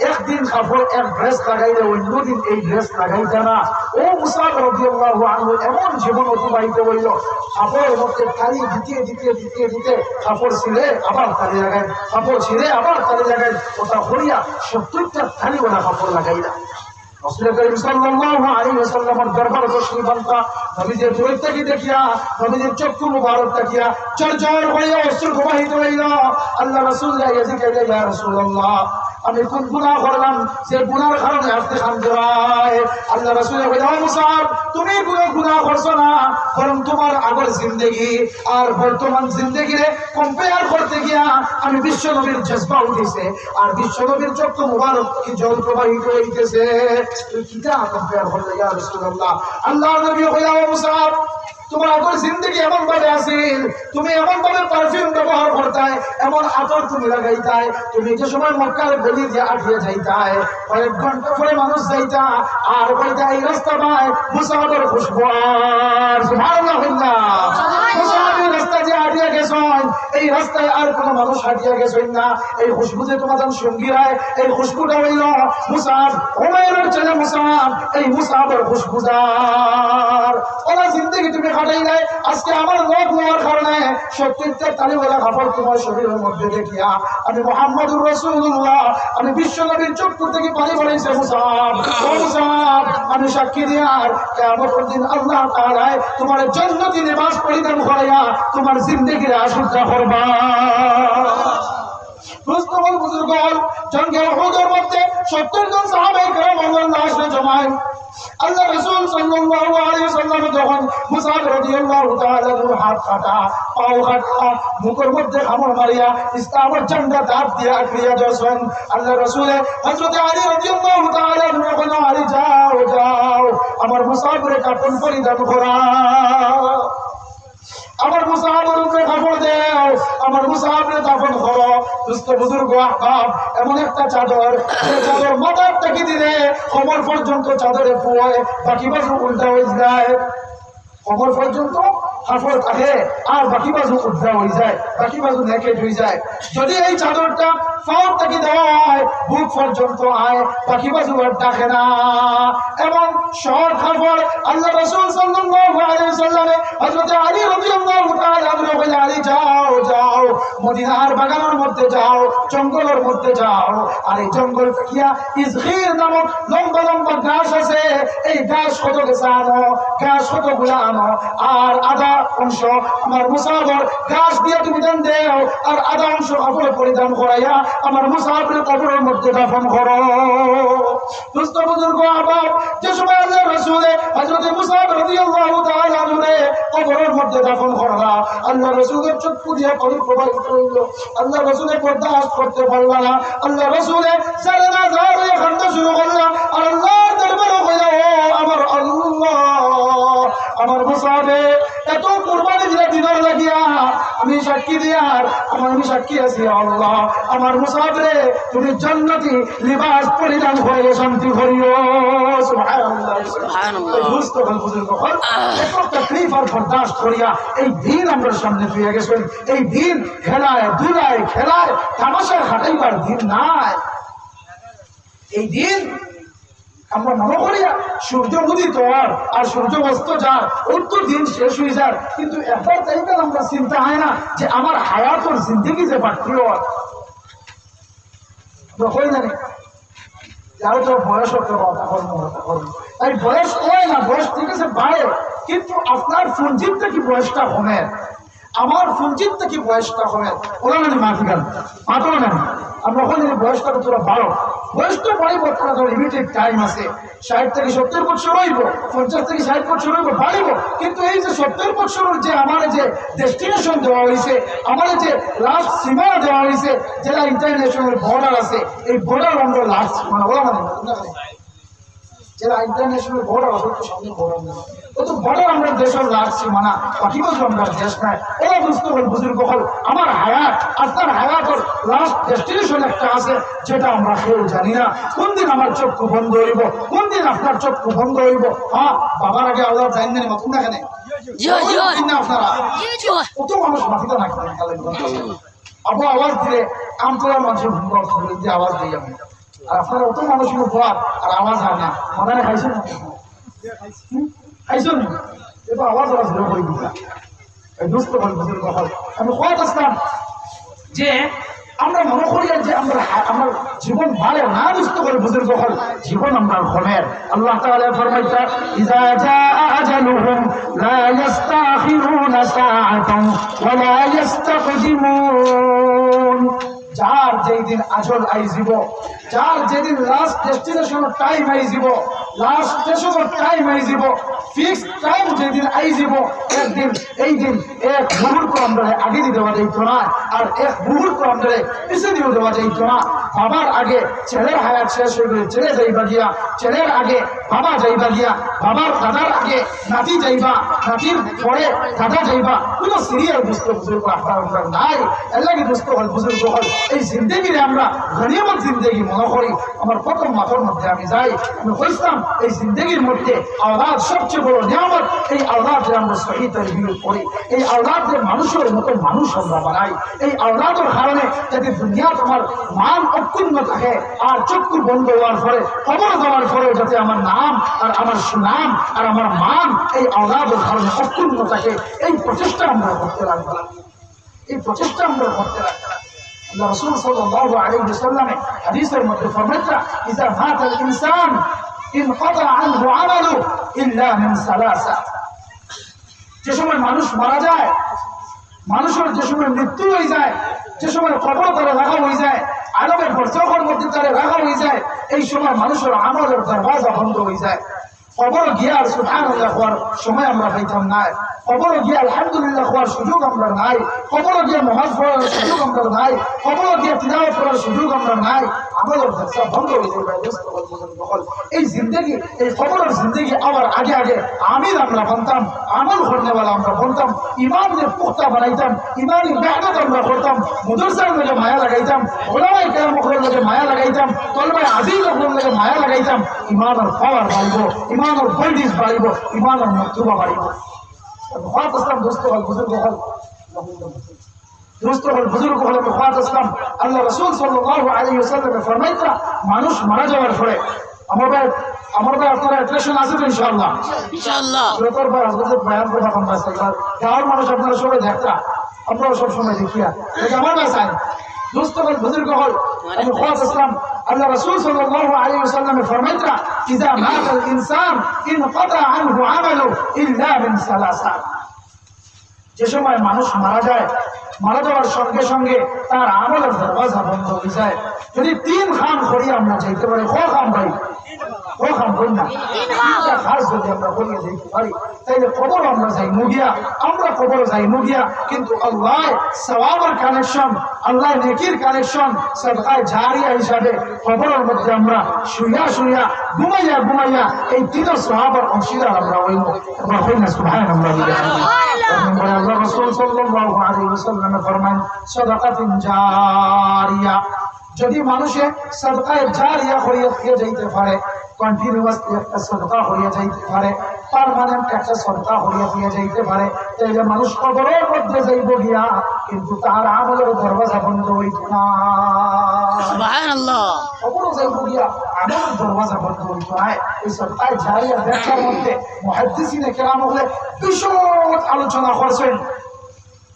একদিন কাপড় এক ড্রেস লাগাইলে অন্যদিন এই ড্রেস লাগাইতা না, ও মুসাব রাদিয়াল্লাহু আনহু এমন জীবন অতিবাহিত হইল, কাপড়ের মধ্যে তালি দিতে কাপড় ছিঁড়ে আবার তালি লাগাই, কাপড় ছিঁড়ে আবার তালি লাগাই, ওটা হরিয়া 70টা তালিওয়ালা কাপড় লাগাইলা। রাসূল করিম সাল্লাল্লাহু আলাইহি ওয়াসাল্লামের দরবার তশরীফ আনতা, নবীজির দূরত্বকে দেখিয়া, নবীজির চক্ষু মুবারক তাকিয়া চরচর হইয়া অশ্রু প্রবাহিত হইল। আল্লাহ রাসূল জিজ্ঞাসা ইয়া রাসূলুল্লাহ, আমি কোন গুনাহ করলাম যে গুনার কারণে আপনি কাঁদতে হয়? আল্লাহ রাসূল বলেন, মুসাব তুমি কোনো গুনাহ করছো না, বরং তোমার আগের জিন্দেগি আর বর্তমান জিন্দেগিরে কম্পেয়ার করতে গিয়া আমি বিশ্ব নবীর জজবা উঠেছে, আর বিশ্ব নবীর চক্ষু মুবারক কি জল প্রবাহিত হইতেছে। তুই কিটা কম্পেয়ার করলে ইয়া রাসূলুল্লাহ? আল্লাহ নবী কইয়া, মুসাব তোমার আগের জিন্দেগি এমন ভাবে আছিল, তুমি এমন ভাবে পারফিউম ব্যবহার করতাই, এমন আতর তুমি লাগাইতাই, তুমি যে সময় মক্কার গলি দিয়ে আঠিয়ে যাইতাই, কয়েক ঘন্টা পরে মানুষ যাইতা আর বলতা এই রাস্তা ভাই মুসাবের খুশবু। আর সুবহানাল্লাহ, মুসাবের রাস্তা যে হাঁটিয়ে গেছেন, এই রাস্তায় আর কোনো মানুষ হাঁটিয়ে গেছেন না, এই খুশবু যে তোমাদের সঙ্গী হয়, এই খুশবুটা হইল মুসাব, উমাইরের ছেলে মুসাব, এই মুসাবের খুশবুদার। ওরা জিন্দেগি তুমি কাটাই নাই, আজকে আমার লোক হওয়ার কারণে 70টা তালিওয়ালা কাপড় তোমার শরীরের মধ্যে দেখিয়া আমি মুহাম্মদুর রাসূলুল্লাহ, আমি বিশ্ব নবীর চক্ষু থেকে পানি পড়েছে মুসাব, ও মুসাব আমি সাক্ষী দিয়ার কিয়ামতের দিন আল্লাহ তাআলা তোমার জান্নাতি লিবাস পরিধান করাইয়া তোমার জিন্দেগির আশুদ্ধা করবা। মুসলমান বুজুর্গগণ, জঙ্গে উহুদের মধ্যে 70 জন সাহাবায়ে কেরাম আল্লাহর লাশে জমায়। আল্লাহ রাসূল সাল্লাল্লাহু আলাইহি ওয়াসাল্লাম যখন মুসাব রাদিয়াল্লাহু তাআলা হাত কাটা, পাও কাটা, মুখের মধ্যে কামড় মারিয়া ইসলামের ঝান্ডা দাঁত দিয়ে আঁকড়িয়া ধরছেন, আল্লাহ রাসূল হযরত আলী রাদিয়াল্লাহু তাআলা বলেন, আলী যাও যাও আমার মুসাবের কাফন পরিধান করা, আমার মুসাহাবের উপরে কাপড় দেও, আমার মুসাহাবের দাফন করো। দুস্থ বুজুর্গ আহবাব, এমন একটা চাদর, যে চাদর মাথার থেকে দিলে কোমর পর্যন্ত চাদরে পুয়, বাকি বাজু উল্টা হয়ে যায়, কোমর পর্যন্ত কাপড় থাকে আর বাকি বাজু উল্টা হয়ে যায়, বাকি বাজু নেকেট হয়ে যায়। যদি এই চাদরটা পাওয়ার থেকে দেওয়া হয় বুক পর্যন্ত আয়, বাকি বাজু আর ডাকে না, এবং শর্ট কাপড় আল্লাহ রাসূল সাল্লাল্লাহু আলাইহি ওয়াসাল্লাম হযরত আলী রাদিয়াল্লাহু তাআলা আনহু বলে, আলী যাও যাও মদিনার বাগানের মধ্যে যাও, জঙ্গলের মধ্যে যাও, আর এই জঙ্গল থেকে ইজগির নামক লম্বা লম্বা গাছ আছে, এই গাছ কত গেছে আনো, গাছ কত গুলা আনো, আর আধা অংশ আমার মুসাফির গাছ দিয়ে তুমি দান দেও, আর আধা অংশ কাপড় পরিধান করাইয়া আমার মুসাফির কবরের মধ্যে দাফন করো। দুস্থ বুজুর্গ আহবাব, যে সময় আল্লাহ রাসূল হযরত মুসাব রাদিয়াল্লাহু তাআলা আনহু কবরের মধ্যে দাফন করলা, আল্লাহ রাসূলের চক্ষু দিয়ে পানি প্রবাহিত হইল, আল্লাহ রাসূল বরদাস্ত করতে পারল না, আল্লাহ রাসূল জানা জারে কান্না শুরু করলা, আর আল্লাহর দরবারে কইলা, ও আমার আল্লাহ, আমার মুসাবে এত কুরবানি দিনের লাগিয়া আমি সাক্ষী দিয়ার, আমি সাক্ষী আছি আল্লাহ, আমার মুসাফিরে তুমি জান্নাতি লিবাস পরিধান করে শান্তি করিও। সুবহানাল্লাহ, সুবহানাল্লাহ। মুস্তাফা বুজুর্গ হল এত তাকলিফ আর বরদাস্ত করিয়া এই দিন আমরা সামনে পেয়ে গেছেন। এই দিন খেলায় দুলায় খেলায় তামাশায় হাঁটাইবার দিন নাই। এই দিন আমরা মনে করিয়া সূর্য উদিত আর সূর্য অস্ত যার উত্তর দিন শেষ হয়ে যায়, কিন্তু একবার তাইকার আমরা চিন্তা হয় না যে আমার হায়াতর জিন্দগি যে বাড়তি হওয়ার হয়ে জানি যারা তো বয়স হতে তাই বয়স হয় না, বয়স ঠিক আছে বাড়ে, কিন্তু আপনার ফুঞ্জিত থেকে বয়সটা কমে, আমার ফুঞ্জিত থেকে বয়সটা কমে। ওরা মানে মাফি গান মাতো না, আমরা ওখানে বয়সটা তোরা বাড়ো, বয়সটা বাড়িব, তারা তো লিমিটেড টাইম আছে, 60 থেকে 70 বছর হইব, 50 থেকে 60 বছর হইব, বাড়িব, কিন্তু এই যে 70 বছরের যে আমার যে ডেস্টিনেশন দেওয়া হয়েছে, আমার যে লাস্ট সীমা দেওয়া হয়েছে, যেটা ইন্টারন্যাশনাল বর্ডার আছে, এই বর্ডার আমরা লাস্ট মানে ওরা মানে যারা ইন্টারন্যাশনাল বর্ডার আছে তো সামনে বর্ডার নেই তো বর্ডার আমরা দেশের রাখছি মানা বাকি বছর আমরা দেশ নাই ওরা বুঝতে হল বুজুর্গ হল আমার হায়াত আপনার হায়াতের লাস্ট ডেস্টিনেশন একটা আছে যেটা আমরা কেউ জানি না কোন দিন আমার চক্ষু বন্ধ হইব কোন দিন আপনার চক্ষু বন্ধ হইব হ্যাঁ বাবার আগে আল্লাহ জানেন না মাতুন না কেন আপনারা কত মানুষ মাথিতে না আবু আওয়াজ দিলে আমতলার মানুষের যে আওয়াজ দিই আমি আর আপনারা অত মানুষের উপর আর আওয়াজ হয় না মাদানে খাইছেন খাইছেন এবার আওয়াজ ধরে করে দিলাম দুস্থ হল বুজুর্গ হল আমি কথা আসলাম যে আমরা মনে করি যে আমরা আমার জীবন ভালো না দুস্থ করে বুজুর্গ হল জীবন আমরা ঘমের আল্লাহ তাআলা ফরমাইতা ইযা জাআ আজালুহুম লা ইস্তাখিরুনা সাআতান ওয়া লা ইস্তাকদিমুন যার যেই দিন আজল আইজিব যার যেদিন লাস্ট ডেস্টিনেশন টাইম আইজিব লাস্ট স্টেশন টাইম আইজিব ফিক্স টাইম যেদিন আইজিব একদিন এই দিন এক মুহূর্ত আমরা আগে দিয়ে দেওয়া যাইত না আর এক মুহূর্ত আমরা পিছিয়ে দিয়ে দেওয়া যাইত না বাবার আগে ছেলের হায়াত শেষ হয়ে গেলে ছেলে যাইবা গিয়া ছেলের আগে বাবা যাইবা গিয়া বাবার দাদার আগে নাতি যাইবা নাতির পরে দাদা যাইবা কোনো সিরিয়াল বুঝতে বুজুর্গ আপনার নাই এর লাগে বুঝতে হল বুজুর্গ হল এই জিন্দগিরে আমরা গনিমত জিন্দগি মনে করি আমার প্রথম মাথার মধ্যে আমি যাই আমি বলতাম এই জিন্দগির মধ্যে আওলাদ সবচেয়ে বড় নিয়ামত এই আওলাদে আমরা সহি তারবিয়ত করি এই আওলাদে মানুষের মতো মানুষ আমরা বানাই এই আওলাদের কারণে যাতে দুনিয়া তোমার মান অক্ষুণ্ণ থাকে আর চক্ষু বন্ধ হওয়ার পরে কবর দেওয়ার পরে যাতে আমার নাম আর আমার সুনাম আর আমার মান এই আওলাদের কারণে অক্ষুণ্ণ থাকে এই প্রচেষ্টা আমরা করতে লাগবো এই প্রচেষ্টা আমরা করতে লাগবো আল্লাহ রাসূল সাল্লাল্লাহু আলাইহি ওয়াসাল্লাম হাদিসের মধ্যে ফরমাইতা ইযা মাতাল ইনসান ইনকাতা আনহু আমালু ইল্লা মিন সালাসা যে সময় মানুষ মারা যায় মানুষের যে সময় মৃত্যু হয়ে যায় যে সময় কবর তারা রাখা হয়ে যায় আলমের বরজখের মধ্যে তারা রাখা হয়ে যায় এই সময় মানুষের আমলের দরওয়াজা বন্ধ হয়ে যায় কবর গিয়া আর সুবহানাল্লাহ হওয়ার সময় আমরা পাইতাম না কবর গিয়া আলহামদুলিল্লাহ হওয়ার সুযোগ আমরা নাই কবর গিয়া নামাজ পড়ার সুযোগ আমরা নাই কবর গিয়া তিলাওয়াত করার সুযোগ আমরা নাই আমলের দরজা বন্ধ হয়ে যায় এই জিন্দগি এই কবরের জিন্দগি আবার আগে আগে আমির আমরা বলতাম আমল করনেওয়ালা আমরা বলতাম ইমানের পুখতা বানাইতাম ইমানি মেহনত আমরা করতাম মুদরসার লগে মায়া লাগাইতাম ওলামায়ে কেরামের লগে মায়া লাগাইতাম তলবায়ে আজিজের লগে মায়া লাগাইতাম ইমানের পাওয়ার বাড়িব ইমানের বন্দিশ বাড়িব ইমানের মর্তবা বাড়িব মুখাত আসলাম দোস্ত হল বুজুর্গ হল দোস্ত হল বুজুর্গ হল মুখাত আসলাম আল্লাহ রাসূল সাল্লাল্লাহু আলাইহি ওয়াসাল্লাম ফরমাইতা মানুষ মারা যাওয়ার পরে আমার ভাই আপনারা ইন্টারেকশন আছে তো ইনশাআল্লাহ যতর ভাই হযরত বয়ান করে আমরা সাইবার গাঁর মানুষ আপনারা সবাই দেখতা আপনারা সব সময় দেখিয়া এটা আমার ভাই চাই দোস্ত হল বুজুর্গ হল মুখাত আসলাম আল্লাহ রাসূল সাল্লাল্লাহু আলাইহি ওয়াসাল্লাম ফরমাইতা ইযা মাতাল ইনসান ইনকাতা আনহু আমালু ইল্লা মিন সালাসা যে সময় মানুষ মারা যায় মারা যাওয়ার সঙ্গে সঙ্গে তার আমলের দরওয়াজা বন্ধ হয়ে যায় যদি তিন খান করিয়া আমরা যাইতে পারি ক খান ভাই ক খান করি না তিনটা খাস যদি আমরা করিয়া যাইতে পারি তাইলে কবর আমরা যাই মুগিয়া আমরা কবর যাই মুগিয়া কিন্তু আল্লাহ সওয়াবের কানেকশন আল্লাহ নেকির কানেকশন সাদকায়ে জারিয়া হিসাবে কবরের মধ্যে আমরা শুইয়া শুইয়া ঘুমাইয়া এই তিন সওয়াবের অংশীদার আমরা হইব আমরা হই না সুবহানাল্লাহ আল্লাহ রাসূল সাল্লাল্লাহু আলাইহি ওয়াসাল্লাম ফরমান সাদাকাতুন জারিয়া যদি মানুষে সাদকায়ে জারিয়া করিয়া যাইতে পারে কন্টিনিউয়াসলি একটা সাদকা করিয়া যাইতে পারে পার্মানেন্ট একটা সাদকা করিয়া যাইতে পারে তাইলে মানুষ কবরের মধ্যে যাইব গিয়া কিন্তু তার আমলের দরওয়াজা বন্ধ হইত না সুবহানাল্লাহ কবরে যাইব গিয়া আমলের দরওয়াজা বন্ধ হইত না এই সাদকায়ে জারিয়া ব্যাখ্যার মধ্যে মুহাদ্দিসিনে কেরাম হলে বিশদ আলোচনা করেছেন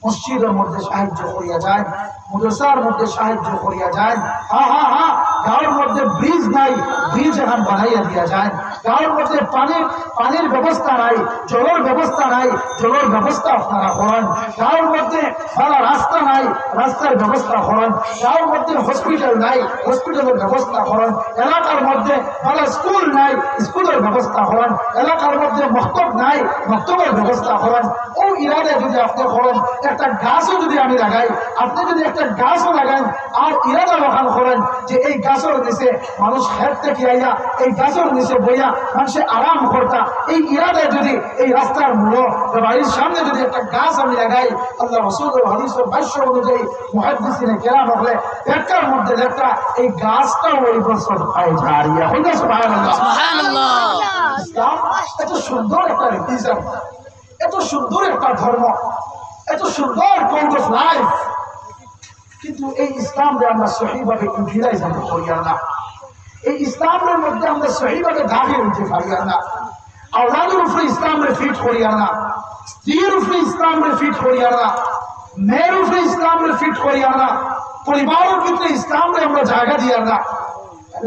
মসজিদের মধ্যে সাহায্য করিয়া যায় মুদরসার মধ্যে সাহায্য করিয়া যায় গাঁর মধ্যে ব্রিজ নাই ব্রিজ এখন বানাইয়া দিয়া যায় গাঁর মধ্যে পানির ব্যবস্থা নাই জলের ব্যবস্থা নাই জলের ব্যবস্থা আপনারা করেন গাঁর মধ্যে ভালো রাস্তা নাই রাস্তার ব্যবস্থা করেন গাঁর মধ্যে হসপিটাল নাই হসপিটালের ব্যবস্থা করেন এলাকার মধ্যে ভালো স্কুল নাই স্কুলের ব্যবস্থা করেন এলাকার মধ্যে মক্তব নাই মক্তবের ব্যবস্থা করেন ও ইরাদে যদি আপনি করেন একটা গাছও যদি আমি লাগাই আপনি যদি একটা গাছও লাগান আর ইরাদা রখান করেন যে এই গাছের নিচে মানুষ হেঁট থেকে আইয়া এই গাছের নিচে বইয়া মানুষে আরাম করতা, এই ইরাদায় যদি এই রাস্তার মূল বাড়ির সামনে যদি একটা গাছ আমি লাগাই, আল্লাহ রাসূল হাদিসের ভাষ্য অনুযায়ী মুহাদ্দিসিনে কেরাম বলে ব্যাখ্যার মধ্যে লেখা এই গাছটা ওই বছর হয় জারিয়া হইল। সুবহানাল্লাহ সুবহানাল্লাহ। ইসলাম এত সুন্দর একটা রিলিজিয়ন, এত সুন্দর একটা ধর্ম, এত সুন্দর কোড অফ লাইফ, কিন্তু এই ইসলামকে আমরা সহিভাবে ইউটিলাইজ আমরা করি না। এই ইসলামের মধ্যে আমরা সহিভাবে দাখিল হইতে পারি না। আওলাদের উপরে ইসলামের ফিট করি না, স্ত্রীর উপরে ইসলামের ফিট করি না, মেয়ের উপরে ইসলামের ফিট করি না, পরিবারের ভিতরে ইসলামকে আমরা জায়গা দিই না।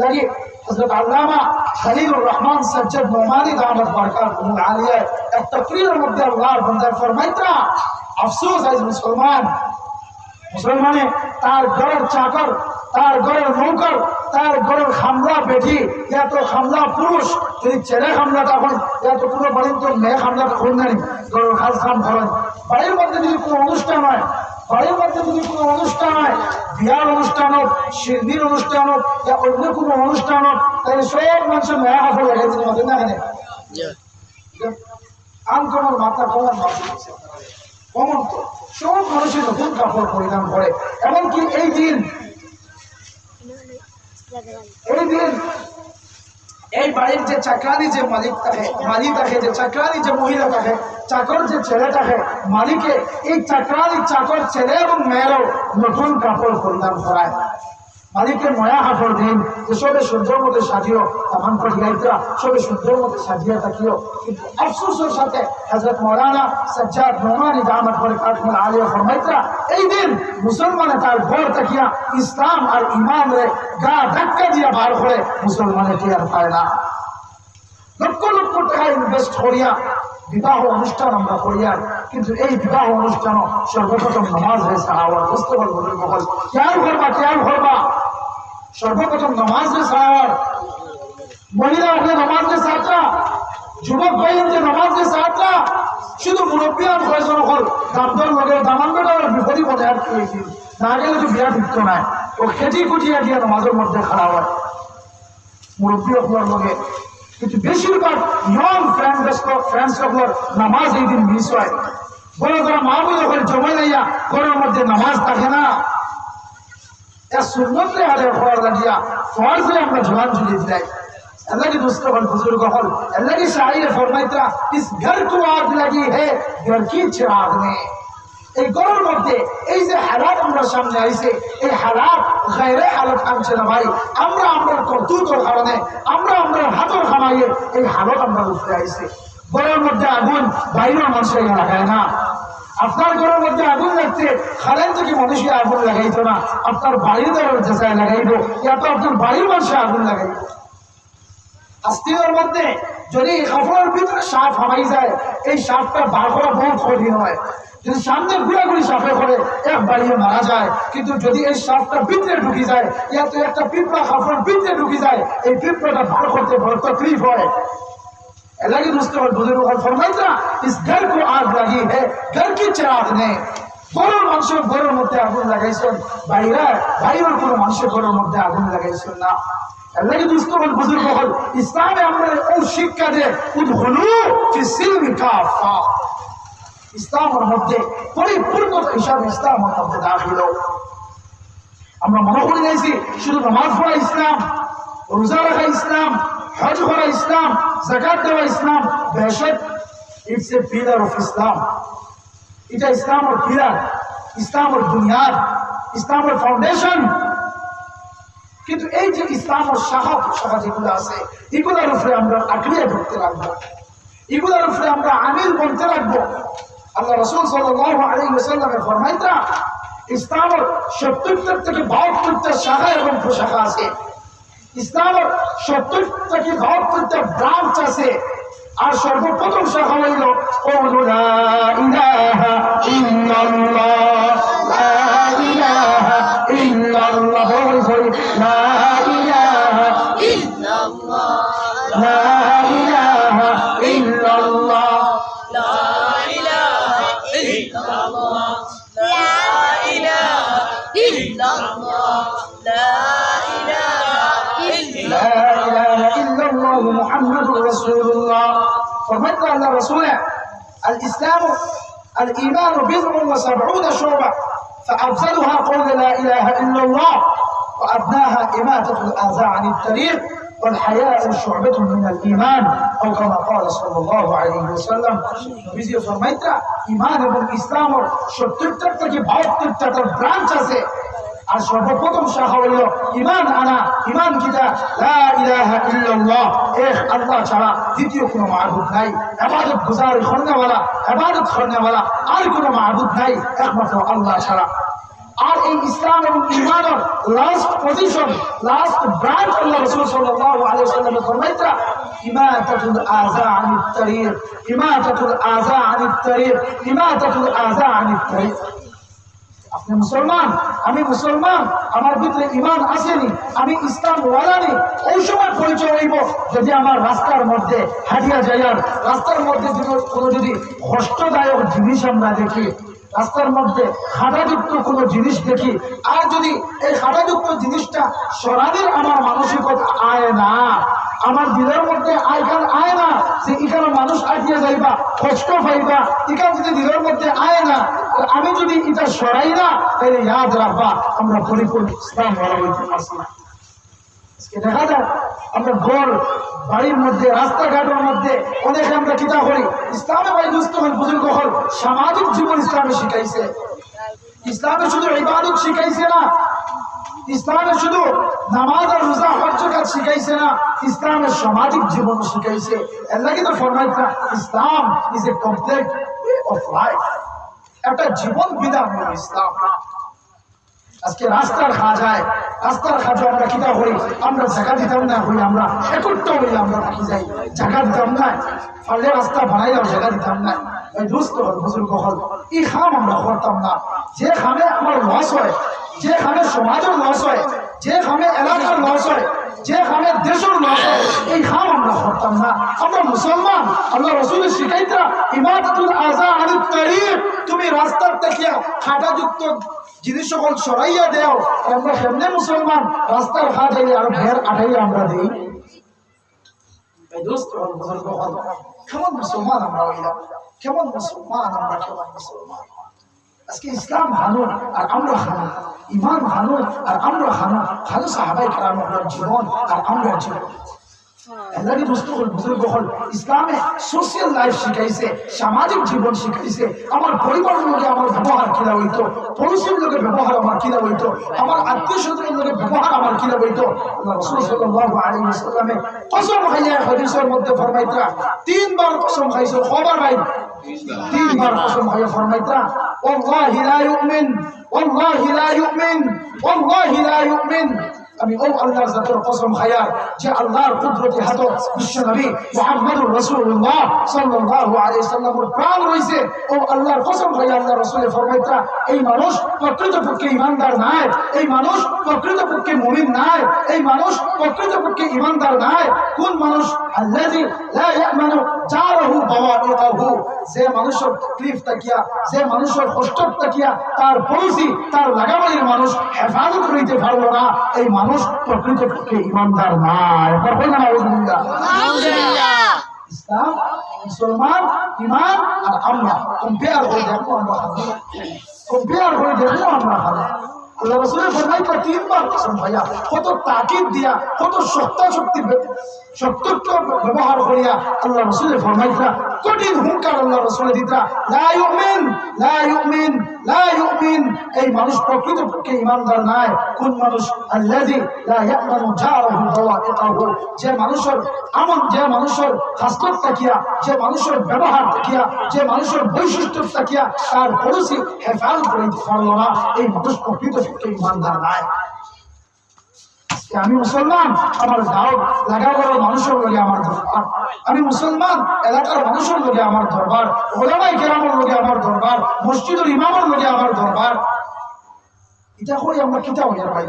লাগে হযরত আল্লামা খলিলুর রহমান সাজ্জাদ নোমানী দামাত বারকাতুহুল আলিয়া এক তাকরীরের মধ্যে আল্লাহর বান্দা ফরমাইতা, আফসোস আজ মুসলমানে তার ঘরের চাকর, তার ঘরের নৌকর, তার ঘরের খামলা বেটি, এত খামলা পুরুষ, যদি ছেলে খামলা তখন এত পুরো বলেন তো মেয়ে খামলাটা খুললেন ঘরের খাস খাম করেন। বাড়ির মধ্যে যদি কোনো অনুষ্ঠান হয়, বাড়ির মধ্যে যদি কোনো অনুষ্ঠান হয়, বিয়ার অনুষ্ঠান হোক, শিল্পীর অনুষ্ঠান হোক, বা অন্য কোনো অনুষ্ঠান হোক, তাহলে সব মানুষের মেয়া কাপড় লাগাইছে আমাদের না এখানে আনকমন মাথা কমন মাথা কমন তো সব মানুষের নতুন কাপড় পরিধান করে। এমনকি এই দিন এই বাড়ির যে চাকরানি যে মালিক থাকে যে চাকরানি যে মহিলা থাকে, চাকর যে ছেলে থাকে, মালিকে এই চাকরানি চাকর ছেলে এবং মেয়েরাও নতুন কাপড় পরিধান করায়। মালিকের নয়া কাপড় দিন যে সবে সুন্দর মতো সাজিও, তামান করিয়াইতা সবে সুন্দর মতো সাজিয়া থাকিও। কিন্তু আফসোসের সাথে হযরত মাওলানা সাজ্জাদ নোমানী দামাত বারকাতুহুল আলিয়া ফরমাইতা, এই দিন মুসলমানে তার ঘর থাকিয়া ইসলাম আর ঈমান রে গা ধাক্কা দিয়া বার করে মুসলমানে টের পায় না। লক্ষ লক্ষ টাকা ইনভেস্ট করিয়া বিবাহ অনুষ্ঠান আমরা করিয়া, কিন্তু এই বিবাহ অনুষ্ঠানও সর্বপ্রথম নামাজ হয়েছে আওয়াজ বুঝতে পারবো খেয়াল করবা সর্বপ্রথম নামাজ রে সাহার মহিলা হলে নামাজ রে সাতরা, যুবক ভাই যে নামাজ রে সাতরা, শুধু মুরব্বিয়ান কয়েকজন হল দামদর লগে দামানটা বিপরীত বলে আর কি হয়েছিল না গেলে তো বিয়া ঢুকতো না, ও খেটি কুটিয়া দিয়ে নামাজের মধ্যে খারাপ হয় মুরব্বী হলার লগে। কিন্তু বেশিরভাগ ইয়ং ফ্রেন্ডসগুলোর নামাজ এই দিন মিস হয়। বড় বড় মা বলে ওখানে জমে লাইয়া ঘরের মধ্যে নামাজ থাকে না। সুন্নতে আদায় হওয়ার লাগিয়া ফরজে আমরা জোয়ান ঝুলিয়ে দিলাই। अल्लाह की दोस्तों और बुजुर्ग हल अल्लाह की शायरी फरमाइता, इस घर को आग लगी है घर की चिराग में। এই গরমের মধ্যে এই যে হালাত আমরা সামনে আইছে, এই হালাত গায়রে হালাত আনছে না ভাই। আমরা কর্তৃত্বের কারণে আমরা হাতর খামাইয়ে এই হালত আমরা উঠতে আইছে। গরমের মধ্যে আগুন বাইরের মানুষের লাগায় না। আপনার ঘরের মধ্যে আগুন লাগছে, খালেন থেকে মানুষের আগুন লাগাইতো না, আপনার বাড়ির দেওয়ার চেষ্টায় লাগাইব, এত আপনার বাড়ির মানুষে আগুন লাগাইব। আস্তিনের মধ্যে যদি কাপড়ের ভিতরে সাপ হামাই যায়, এই সাপটা বার করা বহুত কঠিন হয়। যদি সামনে ঘুরাঘুরি সাপে করে এক বাড়িয়ে মারা যায়, কিন্তু যদি এই সাপটা ভিতরে ঢুকি যায়, ইয়াতে একটা পিঁপড়া কাপড়ের ভিতরে ঢুকি যায়, এই পিঁপড়াটা বার করতে বড় তকলিফ হয়। এলাকি বুঝতে পারে বুঝে ফরমাইতা, ইস ঘর কো আগ লাগি হে ঘর কি চিরাগ নে। ঘরের মানুষের ঘরের মধ্যে আগুন লাগাইছেন, বাইরের কোনো মানুষের ঘরের মধ্যে আগুন লাগাইছেন না। এলাকি বুঝতে পারে বুজুর্গ হল ইসলামে আমরা ওই শিক্ষা দেয় উদখুলু ফি সিলমি কাফা। ইসলামের মধ্যে পরিপূর্ণতা হিসাবে ইসলামের মধ্যে দাখিল। আমরা মনে করে নিয়েছি শুধু নামাজ পড়া ইসলাম, রোজা রাখা ইসলাম, হজ করা ইসলাম, যাকাত দেওয়া ইসলাম। বেশক it's a pillar of Islam. এটা ইসলামের পিলার, ইসলামের বুনিয়াদ, ইসলামের ফাউন্ডেশন। কিন্তু এই যে ইসলামের শাখা যেগুলো আছে, এগুলোর উপরে আমরা আঁকড়িয়ে ধরতে লাগবো, এগুলোর উপরে আমরা আমির বলতে লাগবো। আল্লাহ রাসূল সাল্লাল্লাহু আলাইহি ওয়াসাল্লামের ফরমাইতা, ইসলামের ৭০ থেকে ৭২টা শাখা এবং প্রশাখা আছে। ইসলামের ৭০ থেকে ৭২টা ব্রাঞ্চ আছে। আর সর্বপ্রথম শাখা হইল কওলু লা ইলাহা ইল্লাল্লাহ, লা ইলাহা ইল্লাল্লাহ, লা ইলাহা ইল্লাল্লাহ, লা ইলাহা ইল্লাল্লাহ, লা ইলাহা ইল্লাল্লাহ, লা ইলাহা ইল্লাল্লাহ, লা ইলাহা ইল্লাল্লাহ, লা ইলাহা ইল্লাল্লাহু মুহাম্মাদুর রাসূলুল্লাহ। ফরমাইতে আল্লাহ রাসূল الإسلام الإيمان بضع وسبعون شعبة فأفضلها قول لا إله إلا الله وأدناها إماتة الأذى عن الطريق والحياء شعبة من الإيمان أو كما قال صلى الله عليه وسلم. নবীজি ফরমাইতা ঈমান এবং ইসলামের ৭০টা থেকে ৭২টা ব্রাঞ্চ আছে। আর সর্বপ্রথম শাখা হলো ঈমান আনা। ঈমান কিটা? লা ইলাহা ইল্লাল্লাহ, এক আল্লাহ ছাড়া দ্বিতীয় কোনো মাবুদ নাই। ইবাদত গুজার করনেওয়ালা, ইবাদত করনেওয়ালা আর কোনো মাবুদ নাই একমাত্র আল্লাহ ছাড়া। আর এই ইসলাম এবং ঈমানের লাস্ট পজিশন, লাস্ট ব্রাঞ্চ আল্লাহ রাসূল সাল্লাল্লাহু আলাইহি ওয়াসাল্লাম ফরমাইতা ইমাতাতুল আযা আনিত তারিক, ইমাতাতুল আযা আনিত তারিক, ইমাতাতুল আযা আনিত তারিক। আপনি মুসলমান, আমি মুসলমান, আমার ভিতরে ঈমান আসেনি, আমি ইসলাম ওয়ালানি, ওই সময় পরিচয় হইব যদি আমার রাস্তার মধ্যে হাঁটিয়া যাইয়ার রাস্তার মধ্যে কোনো যদি কষ্টদায়ক জিনিস আমরা দেখি, রাস্তার মধ্যে খাটাযুক্ত কোনো জিনিস দেখি, আর যদি এই খাটাযুক্ত জিনিসটা সরানোর আমার মানসিকতা আয় না, আমার দিলের মধ্যে আয়কাল আয় না যে এখানে মানুষ আটিয়ে যাইবা, কষ্ট পাইবা, এখানে যদি দিলের মধ্যে আয় না, আমি যদি এটা সরাই না, তাহলে ইয়াদ রাখবা আমরা পরিপূর্ণ ইসলাম ওয়ালা হইতে পারছি না। দেখা যায় আমরা ঘর বাড়ির মধ্যে রাস্তাঘাটের মধ্যে অনেকে আমরা কিতা করি, ইসলামে ভাই দুস্থ হন বুজুর্গ হল সামাজিক জীবন ইসলামে শিখাইছে। ইসলামে শুধু ইবাদত শিখাইছে না, ইসলামে শুধু নামাজ আর রোজা হজ যাকাত শিখাইছে না, ইসলামের সামাজিক জীবন শিখাইছে। এর লাগি তো ফরমাইছে Islam is a complete way of life, একটা জীবন বিধান হলো ইসলাম। আজকে রাস্তার খাজায়, রাস্তার খাজা আমরা কিতা করি, আমরা জায়গা দিতাম না হই, আমরা একত্র হই, আমরা থাকি যাই, জায়গা দিতাম না, পারলে রাস্তা বানাইলাম, জায়গা দিতাম না। এই দুস্থ হল বুজুর্গ হল এই খাম আমরা করতাম না। যে খামে আমার লস হয়, যে খামে সমাজের লস হয়, যে খামে এলাকার লস হয়, যে খামে দেশের লস হয়, এই খাম আমরা করতাম না। আমরা মুসলমান, আল্লাহ রাসূলের শিখাইতা ইমাদাতুল আযা আনিত তারিক, তুমি রাস্তার থেকে খাটাযুক্ত জিনিস সকল সরাইয়া দেও। আমরা কেমনে মুসলমান, রাস্তার খা যাই আর ভের আঠাইয়া আমরা দিই। কেমন মুসলমান আমরা হইলাম, কেমন মুসলমান আমরা, কেমন মুসলমান। আজকে ইসলাম ভালো আর আমরা খানো, ঈমান ভালো আর আমরা খানো, ভালো সাহাবায়ে কেরামের জীবন আর আমরা জীবন। আল্লাহর রাসূল বুজুর্গ হল ইসলামে সোশ্যাল লাইফ শিখাইছে, সামাজিক জীবন শিখাইছে। আমার পরিবারের লোকে আমার ব্যবহার কিনা হইতো, পড়োশীর লোকের ব্যবহার আমার কিনা হইতো, আমার আত্মীয় স্বজনের লোকের ব্যবহার আমার কিনা হইতো। আল্লাহ রাসূল সাল্লাল্লাহু আলাইহি ওয়াসাল্লামে কসম খাইয়া হাদিসের মধ্যে ফরমাইতা, তিনবার কসম খাইছো, খবর ভাই তিনবার কসম খাইয়া ফরমাইতা ওয়াল্লাহি লা ইউমিন, ওয়াল্লাহি লা ইউমিন, ওয়াল্লাহি লা ইউমিন। আমি ও আল্লাহর জাতের কসম খাইয়া যে আল্লাহর কুদরতি হাতে বিশ্ব নবী মুহাম্মদুর রাসূলুল্লাহ সাল্লাল্লাহু আলাইহি ওয়াসাল্লামের প্রাণ রইছে, ও আল্লাহর কসম খাইয়া আল্লাহ রাসূল ফরমাইতা এই মানুষ প্রকৃতপক্ষে ঈমানদার নাই, এই মানুষ প্রকৃতপক্ষে মুমিন নাই, এই মানুষ প্রকৃতপক্ষে ঈমানদার নাই। কোন মানুষ? আল্লাযী লা ইয়ামানু জারহু বাওয়াইকাহু, যে মানুষের তাকলিফ তাকিয়া, যে মানুষের কষ্ট তাকিয়া তার পড়োশী, তার লাগাবাড়ির মানুষ হেফাজত করিতে পারলো না, এই মানুষ প্রকৃতপক্ষে ঈমানদার নাই। ইসলাম, মুসলমান, ঈমান আর আমরা কম্পেয়ার করে দেখবো, আমরা কম্পেয়ার করে দেখবো আমরা ভালো। আল্লাহ রাসূলের ফরমাইতা তিনবার কসম ভাইয়া, কত তাকিদ দিয়া, কত শক্তি ব্যবহার করিয়া আল্লাহ রাসূলের ফরমাইতা কঠিন হুঙ্কার আল্লাহ রাসূল দিতা, লা ইউমিন, লা ইউমিন, লা ইউমিন, এই মানুষ প্রকৃতপক্ষে ঈমানদার নাই। কোন মানুষ? আল্লাযী লা ইয়ামানু জারহু বাওয়াইকাহু, যে মানুষের আমল, যে মানুষের খাসলত তাকিয়া, যে মানুষের ব্যবহার তাকিয়া, যে মানুষের বৈশিষ্ট্য তাকিয়া তার পড়োশী হেফাজত করিতে পারল না, এই মানুষ প্রকৃতপক্ষে ঈমানদার নাই। আমি মুসলমান, আমার গাঁও লাগাবার মানুষের লোকে আমার দরবার, আমি মুসলমান এলাকার মানুষের লোকে আমার দরবার, ওলামায়ে কেরামের লোকে আমার দরবার, মসজিদের ইমামের লোকে আমার দরবার। এটা করে আমরা কিতা হইয়ার ভাই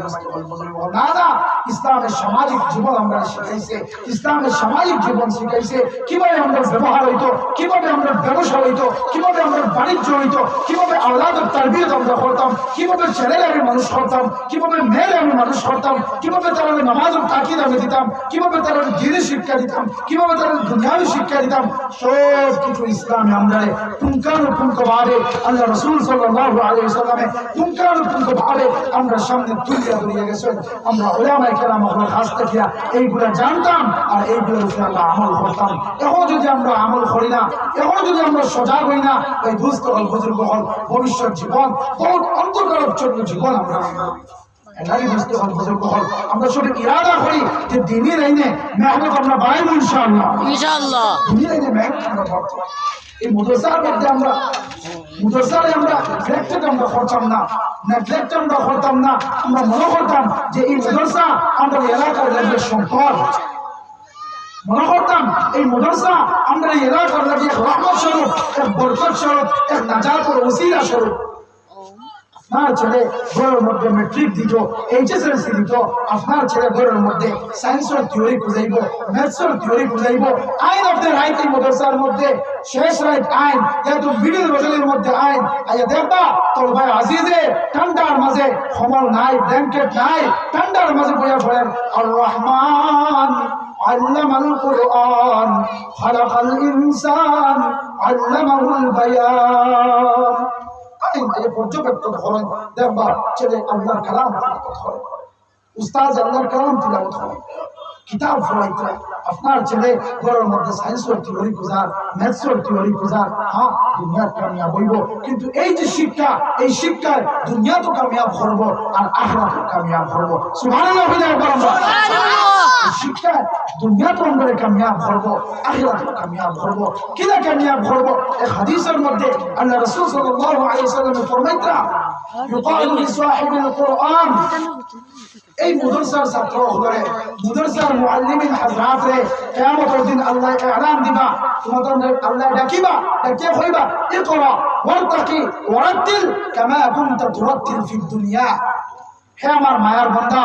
না না, ইসলামের সামাজিক জীবন আমরা শিখাইছে, ইসলামের সামাজিক জীবন শিখাইছে, কিভাবে আমরা ব্যবহার হইতো, কিভাবে আমরা ব্যবসা হইতো, কিভাবে আমরা বাণিজ্য হইতো, কিভাবে আওলাদের তারবিয়ত আমরা করতাম, কিভাবে ছেলেরা আমি মানুষ করতাম, কিভাবে মেয়েরা আমি মানুষ করতাম, কিভাবে তারা নামাজের তাকিদ আমি দিতাম, কিভাবে তারা দিনের শিক্ষা দিতাম, কিভাবে তারা দুনিয়াবী শিক্ষা দিতাম, সব কিছু ইসলামে আমরা পুঙ্খানুপুঙ্খভাবে আল্লাহ রাসূল সাল্লাল্লাহু আলাইহি ওয়াসাল্লামে পুঙ্খানুপুঙ্খভাবে আমরা সামনে তুলে ধরিয়ে গেছেন। আমরা উলামায়ে কেরাম আমার কাছ থেকে এইগুলা জানতাম আর এইগুলোর উপরে আমরা আমল করতাম। এখন যদি আমরা আমল করি না, এখন যদি আমরা সজাগ হই না, এই দুস্থ হল বুজুর্গ হল ভবিষ্যৎ জীবন বহুত অন্তর্গত জীবন আমরা আমরা শুধু ইরাদা করি যে দিনই লাইনে মেহনত আমরা বাড়াইব ইনশাআল্লাহ। দিনই লাইনে মেহনত আমরা করতে, এই মাদ্রাসার মধ্যে আমরা মাদ্রাসায় আমরা নেগলেক্ট আমরা করতাম না, নেগলেক্ট আমরা করতাম না। আমরা মনে করতাম যে এই মাদ্রাসা আমাদের এলাকার লাগবে সম্পদ, মনে করতাম এই মাদ্রাসা আমরা এলাকার লাগে এক রহমত স্বরূপ, এক বরকত স্বরূপ, এক নাজাতের ওসিলা স্বরূপ। আপনার ছেলে ঘরের মধ্যে মেট্রিক দিত, এইচএসএলসি দিত, আপনার ছেলে ঘরের মধ্যে সায়েন্সের থিওরি বুঝাইব, ম্যাথসের থিওরি বুঝাইব। আইন অফ দ্য রাইট এই মাদ্রাসার মধ্যে শেষ রাইট আইন, যেহেতু মিডিল বদলের মধ্যে আইন আইয়া দেখবা তোর ভাই আজিজে ঠান্ডার মাঝে কম্বল নাই, ব্ল্যাঙ্কেট নাই, ঠান্ডার মাঝে বইয়া পড়েন আর রহমান আল্লামাল কুরআন খালাকাল ইনসান আল্লামাহুল বায়ান। পর্যবেক্ষণ করেন দেখবা ছেলে আল্লাহর কালাম তিলাওয়াত করে, উস্তাদ আল্লাহর কালাম তিলাওয়াত করে, কিতাব পড়াইতে আপনার ছেলে ঘরের মধ্যে সায়েন্সের থিওরি বুঝার, ম্যাথসের থিওরি বুঝার, হ্যাঁ দুনিয়ার কামিয়াব হইব। কিন্তু এই যে শিক্ষা, এই শিক্ষায় দুনিয়া তো কামিয়াব করবো আর আখিরাত কামিয়াব করবো। সুবহানাল্লাহ শিক্ষা দুনিয়া তো আমরা কামিয়াব করবো, আখিরাত কামিয়াব করবো। কিনা কামিয়াব করবো? এক হাদিসের মধ্যে আল্লাহ রাসূল সাল্লাল্লাহু আলাইহি ওয়াসাল্লাম ফরমাইতা ইউকালু লিসাহিবিল কুরআন, এই মাদ্রাসার ছাত্র হলে মাদ্রাসার মুআল্লিমিন হযরত রে কিয়ামতের দিন আল্লাহ ইলান দিবা, তোমাদের আল্লাহ ডাকিবা, ডাকিয়ে কইবা ইকরা ওয়ারতাকি ওয়ারাতিল কামা কুনতা তুরাতিল ফিদ দুনিয়া। হে আমার মায়ার বান্দা,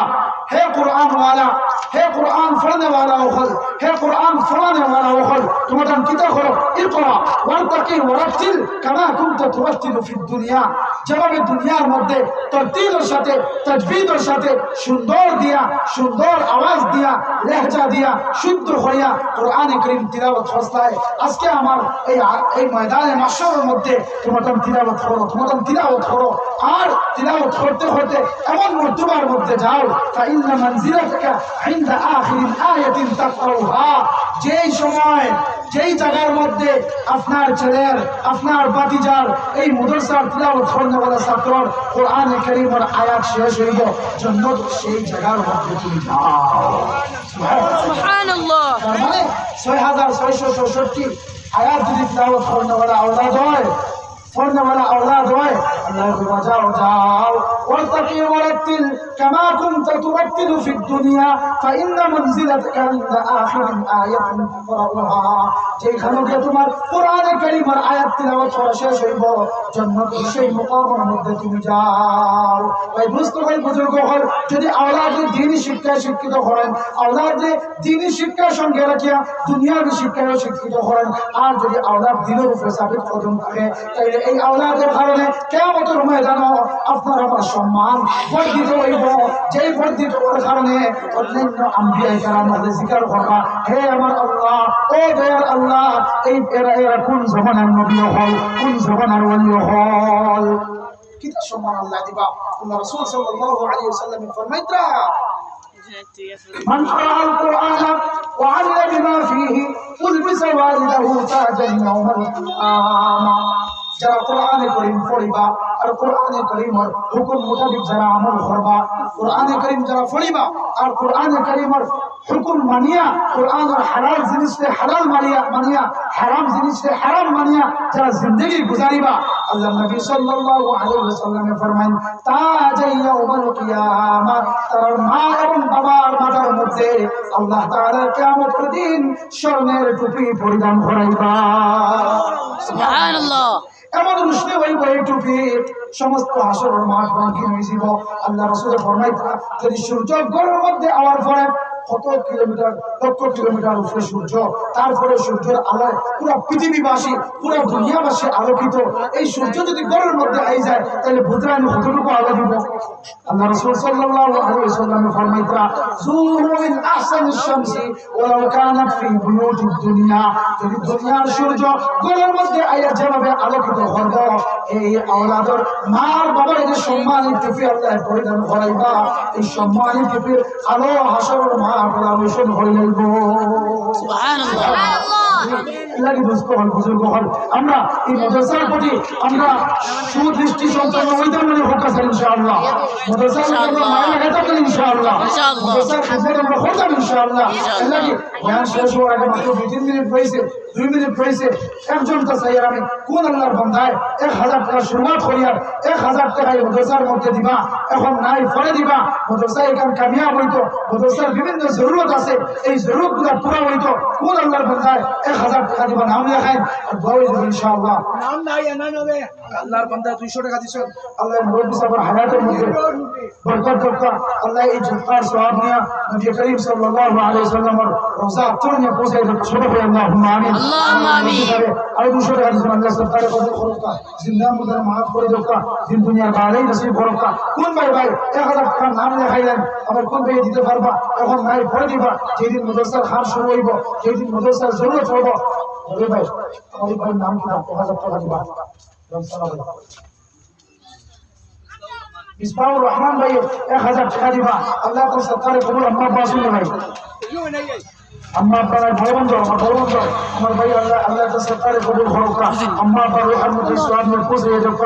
হে কুরআন ওয়ালা, হে কুরআন পড়নে ওয়ালা হল, হে কুরআন পড়ানে ওয়ালা হল, তোমাদের কিতাব হলো ইকরা ওয়ারতাকি ওয়ারাতিল কামা কুনতা তুরাতিল ফিদ দুনিয়া। যেভাবে দুনিয়ার মধ্যে তরতিলের সাথে তাজবিদের সাথে সুন্দর দিয়া, সুন্দর আওয়াজ দিয়া, লেহজা দিয়া, শুদ্ধ হইয়া কোরআনে কারীম তিলাওয়াত ফসলায়, আজকে আমার এই ময়দানে মাশরের মধ্যে তোমাদের তিলাওয়াত করো, তোমাদের তিলাওয়াত করো। আর তিলাওয়াত করতে করতে এমন মর্তবার মধ্যে যাও ফাইন্না মানজিলাতাকা ইনদা আখিরিল আয়াতিন তাকরাউহা, যেই সময় যেই জায়গার মধ্যে আপনার ছেলের, আপনার বাতিজার এই মাদ্রাসার তিলাওয়াত করনেওয়ালা ছাত্র কোরআনে কারীমের আয়াত শেষ হইব, জান্নাত সেই জায়গার মধ্যে তুমি যাও। সুবহানাল্লাহ। তার মানে 6664 আয়াত যদি তিলাওয়াত করনেওয়ালা আওলাদ হয়, পড়নেওয়ালা আওলাদ হয়, আল্লাহ বাজাও যাও ওয়ারতাকি ওয়ারাতিল কামা কুনতা তুরাতিলু ফিদ দুনিয়া ফাইন্না মানজিলাতাকা ইনদা আখিরিল আয়াতিন তাকরাউহা, যেখানে গিয়ে তোমার কোরআনে কারীমের আয়াত তিলাওয়াত করা শেষ হইব, জান্নাতের সেই মুকামের মধ্যে তুমি যাও। ভাই বুঝতে ভাই বুজুর্গ হল, যদি আওলাদকে দ্বীনি শিক্ষায় শিক্ষিত করেন, আওলাদকে দ্বীনি শিক্ষার সঙ্গে রাখিয়া দুনিয়ার শিক্ষায় শিক্ষিত করেন, আর যদি আওলাদ দ্বীনের উপরে সাবিত কদম থাকে, তাইলে এই আওলাদের কারণে কিয়ামতের ময়দানে আপনার আমার সম্মান বর্ধিত হইব। যেই বর্ধিত হওয়ার কারণে অন্যান্য আম্বিয়া কেরাম জিকির করবা, হে আমার আল্লাহ, ও দয়ার আল্লাহ, এই এরা কোন জমানার নবী হল, কোন জমানার ওলি হল, কিতা সম্মান আল্লাহ দিবা। আল্লাহ রাসূল সাল্লাল্লাহু আলাইহি ওয়াসাল্লাম ফরমাইতা মান ক্বারাআল কুরআনা ওয়া আল্লামা বিমা ফীহি উলবিসা ওয়ালিদাহু তাজান ইয়াওমাল কিয়ামা। যারা কোরআনে কারীম পড়িবা আর কোরআনে কারীমের হুকুম মোতাবেক যারা আমল করবা, কোরআনে কারীম যারা পড়িবা আর কোরআনে কারীমের হুকুম মানিয়া, কোরআনের হালাল জিনিসকে হালাল মানিয়া, হারাম জিনিসকে হারাম মানিয়া যারা জিন্দেগি গুজারিবা, আল্লাহ নবী সাল্লাল্লাহু আলাইহি ওয়াসাল্লাম ফরমান তাজা ইয়াউমাল কিয়ামা, তার মা এবং বাবার মাথার মধ্যে আল্লাহ তাআলা কিয়ামতের দিন স্বর্ণের টুপি পরিধান করাইবা। সুবহানাল্লাহ। এমন রুশনি হইব এই টুপি সমস্ত হাসরের মাঠ রঙিন হয়ে যাব। আল্লাহ রাসূল ফরমাইতা যদি সূর্য গড়ের মধ্যে আওয়ার পরে কত কিলোমিটার লক্ষ কিলোমিটার উপরে সূর্য, তারপরে সূর্যের আলোয় পুরো পৃথিবীবাসী পুরো দুনিয়াবাসী আলোকিত। এই সূর্য যদি গড়ের মধ্যে আই যায় তাহলে বুঝলেন কতটুকু আলো দিব। আল্লাহ রাসূল সাল্লাল্লাহু আলাইহি ওয়াসাল্লাম ফরমাইতা যুহু মিন আহসানিশ শামসি ওয়ালাউ কানাত ফি বুয়ুতিদ দুনিয়া, যদি দুনিয়ার সূর্য গড়ের মধ্যে আইয়া যেভাবে আলোকিত হবে, এই আওলাদের মার বাবার যে সম্মানিত টুপি আল্লাহ পরিধান করাইবা, এই সম্মানিত টুপির আলো হাসরের মাঠ আলোচন হয়ে যাইব। সুবহানাল্লাহ। আমরা এই মাদ্রাসার প্রতি আমরা সুদৃষ্টি সম্পন্ন হইতে পারি ফোকাস ইনশাআল্লাহ। মাদ্রাসার আমরা মায়া লাগাতে পারি ইনশাআল্লাহ। মাদ্রাসার খেদমত আমরা করতাম ইনশাআল্লাহ। এলাকি বয়ান শেষ হওয়ার আগে মাত্র 2 মিনিট হয়েছে, 2 মিনিট হয়েছে। একজন তো চাইয়ার আমি কোন আল্লাহর বান্দায় 1000 টাকা শুরুয়াত করিয়া 1000 টাকা এই মাদ্রাসার মধ্যে দিবা, এখন নাই পরে দিবা। মাদ্রাসা এখান কামিয়াব হইতো, মাদ্রাসার বিভিন্ন জরুরত আছে, এই জরুরতগুলো পুরা হইতো। কোন আল্লাহর বান্দায় 1000 টাকা দিবা, নাম লেখাই আর দোয়া হইবে ইনশাআল্লাহ। নাম নাই না হবে আল্লাহর বান্দা 200 টাকা দিছেন, আল্লাহ মুরব্বি সাহেবের হায়াতের মধ্যে বরকত দরকার। আল্লাহ এই জুফার সওয়াব নিয়া নবী করিম সাল্লাল্লাহু আলাইহি ওয়াসাল্লামের রওজা আতর নিয়ে পৌঁছে দেন। ছোট করে আল্লাহুম্মা আমিন, আল্লাহুম্মা আমিন। আর 200 টাকা দিছেন, আল্লাহ সরকারে কবুল করুক, জিন্দা মুদার maaf করে দেওক, দিন দুনিয়ার ভালোই নসিব করুক। কোন ভাই 1000 টাকা নাম লেখাইলেন, আবার কোন ভাই দিতে পারবা, এখন নাই পরে দিবা। যেদিন মাদ্রাসার খান শুরু হইব, যেদিন মাদ্রাসার জরুরত হইব, বলে ভাই আমার ভাই নাম কি, 1000 টাকা দিবা। মিসবাহুর রহমান ভাই 1000 টাকা দিবা, আল্লাহ তো সরকারে কবুল। আম্মা বাসুল ভাই, আম্মা আপনার ভাই বন্ধু, আমার বড় বন্ধু, আমার ভাই আল্লাহ তো সরকারে কবুল করুক। আম্মা আপনার রহমতের সওয়াব নিয়ে পৌঁছে দেওক।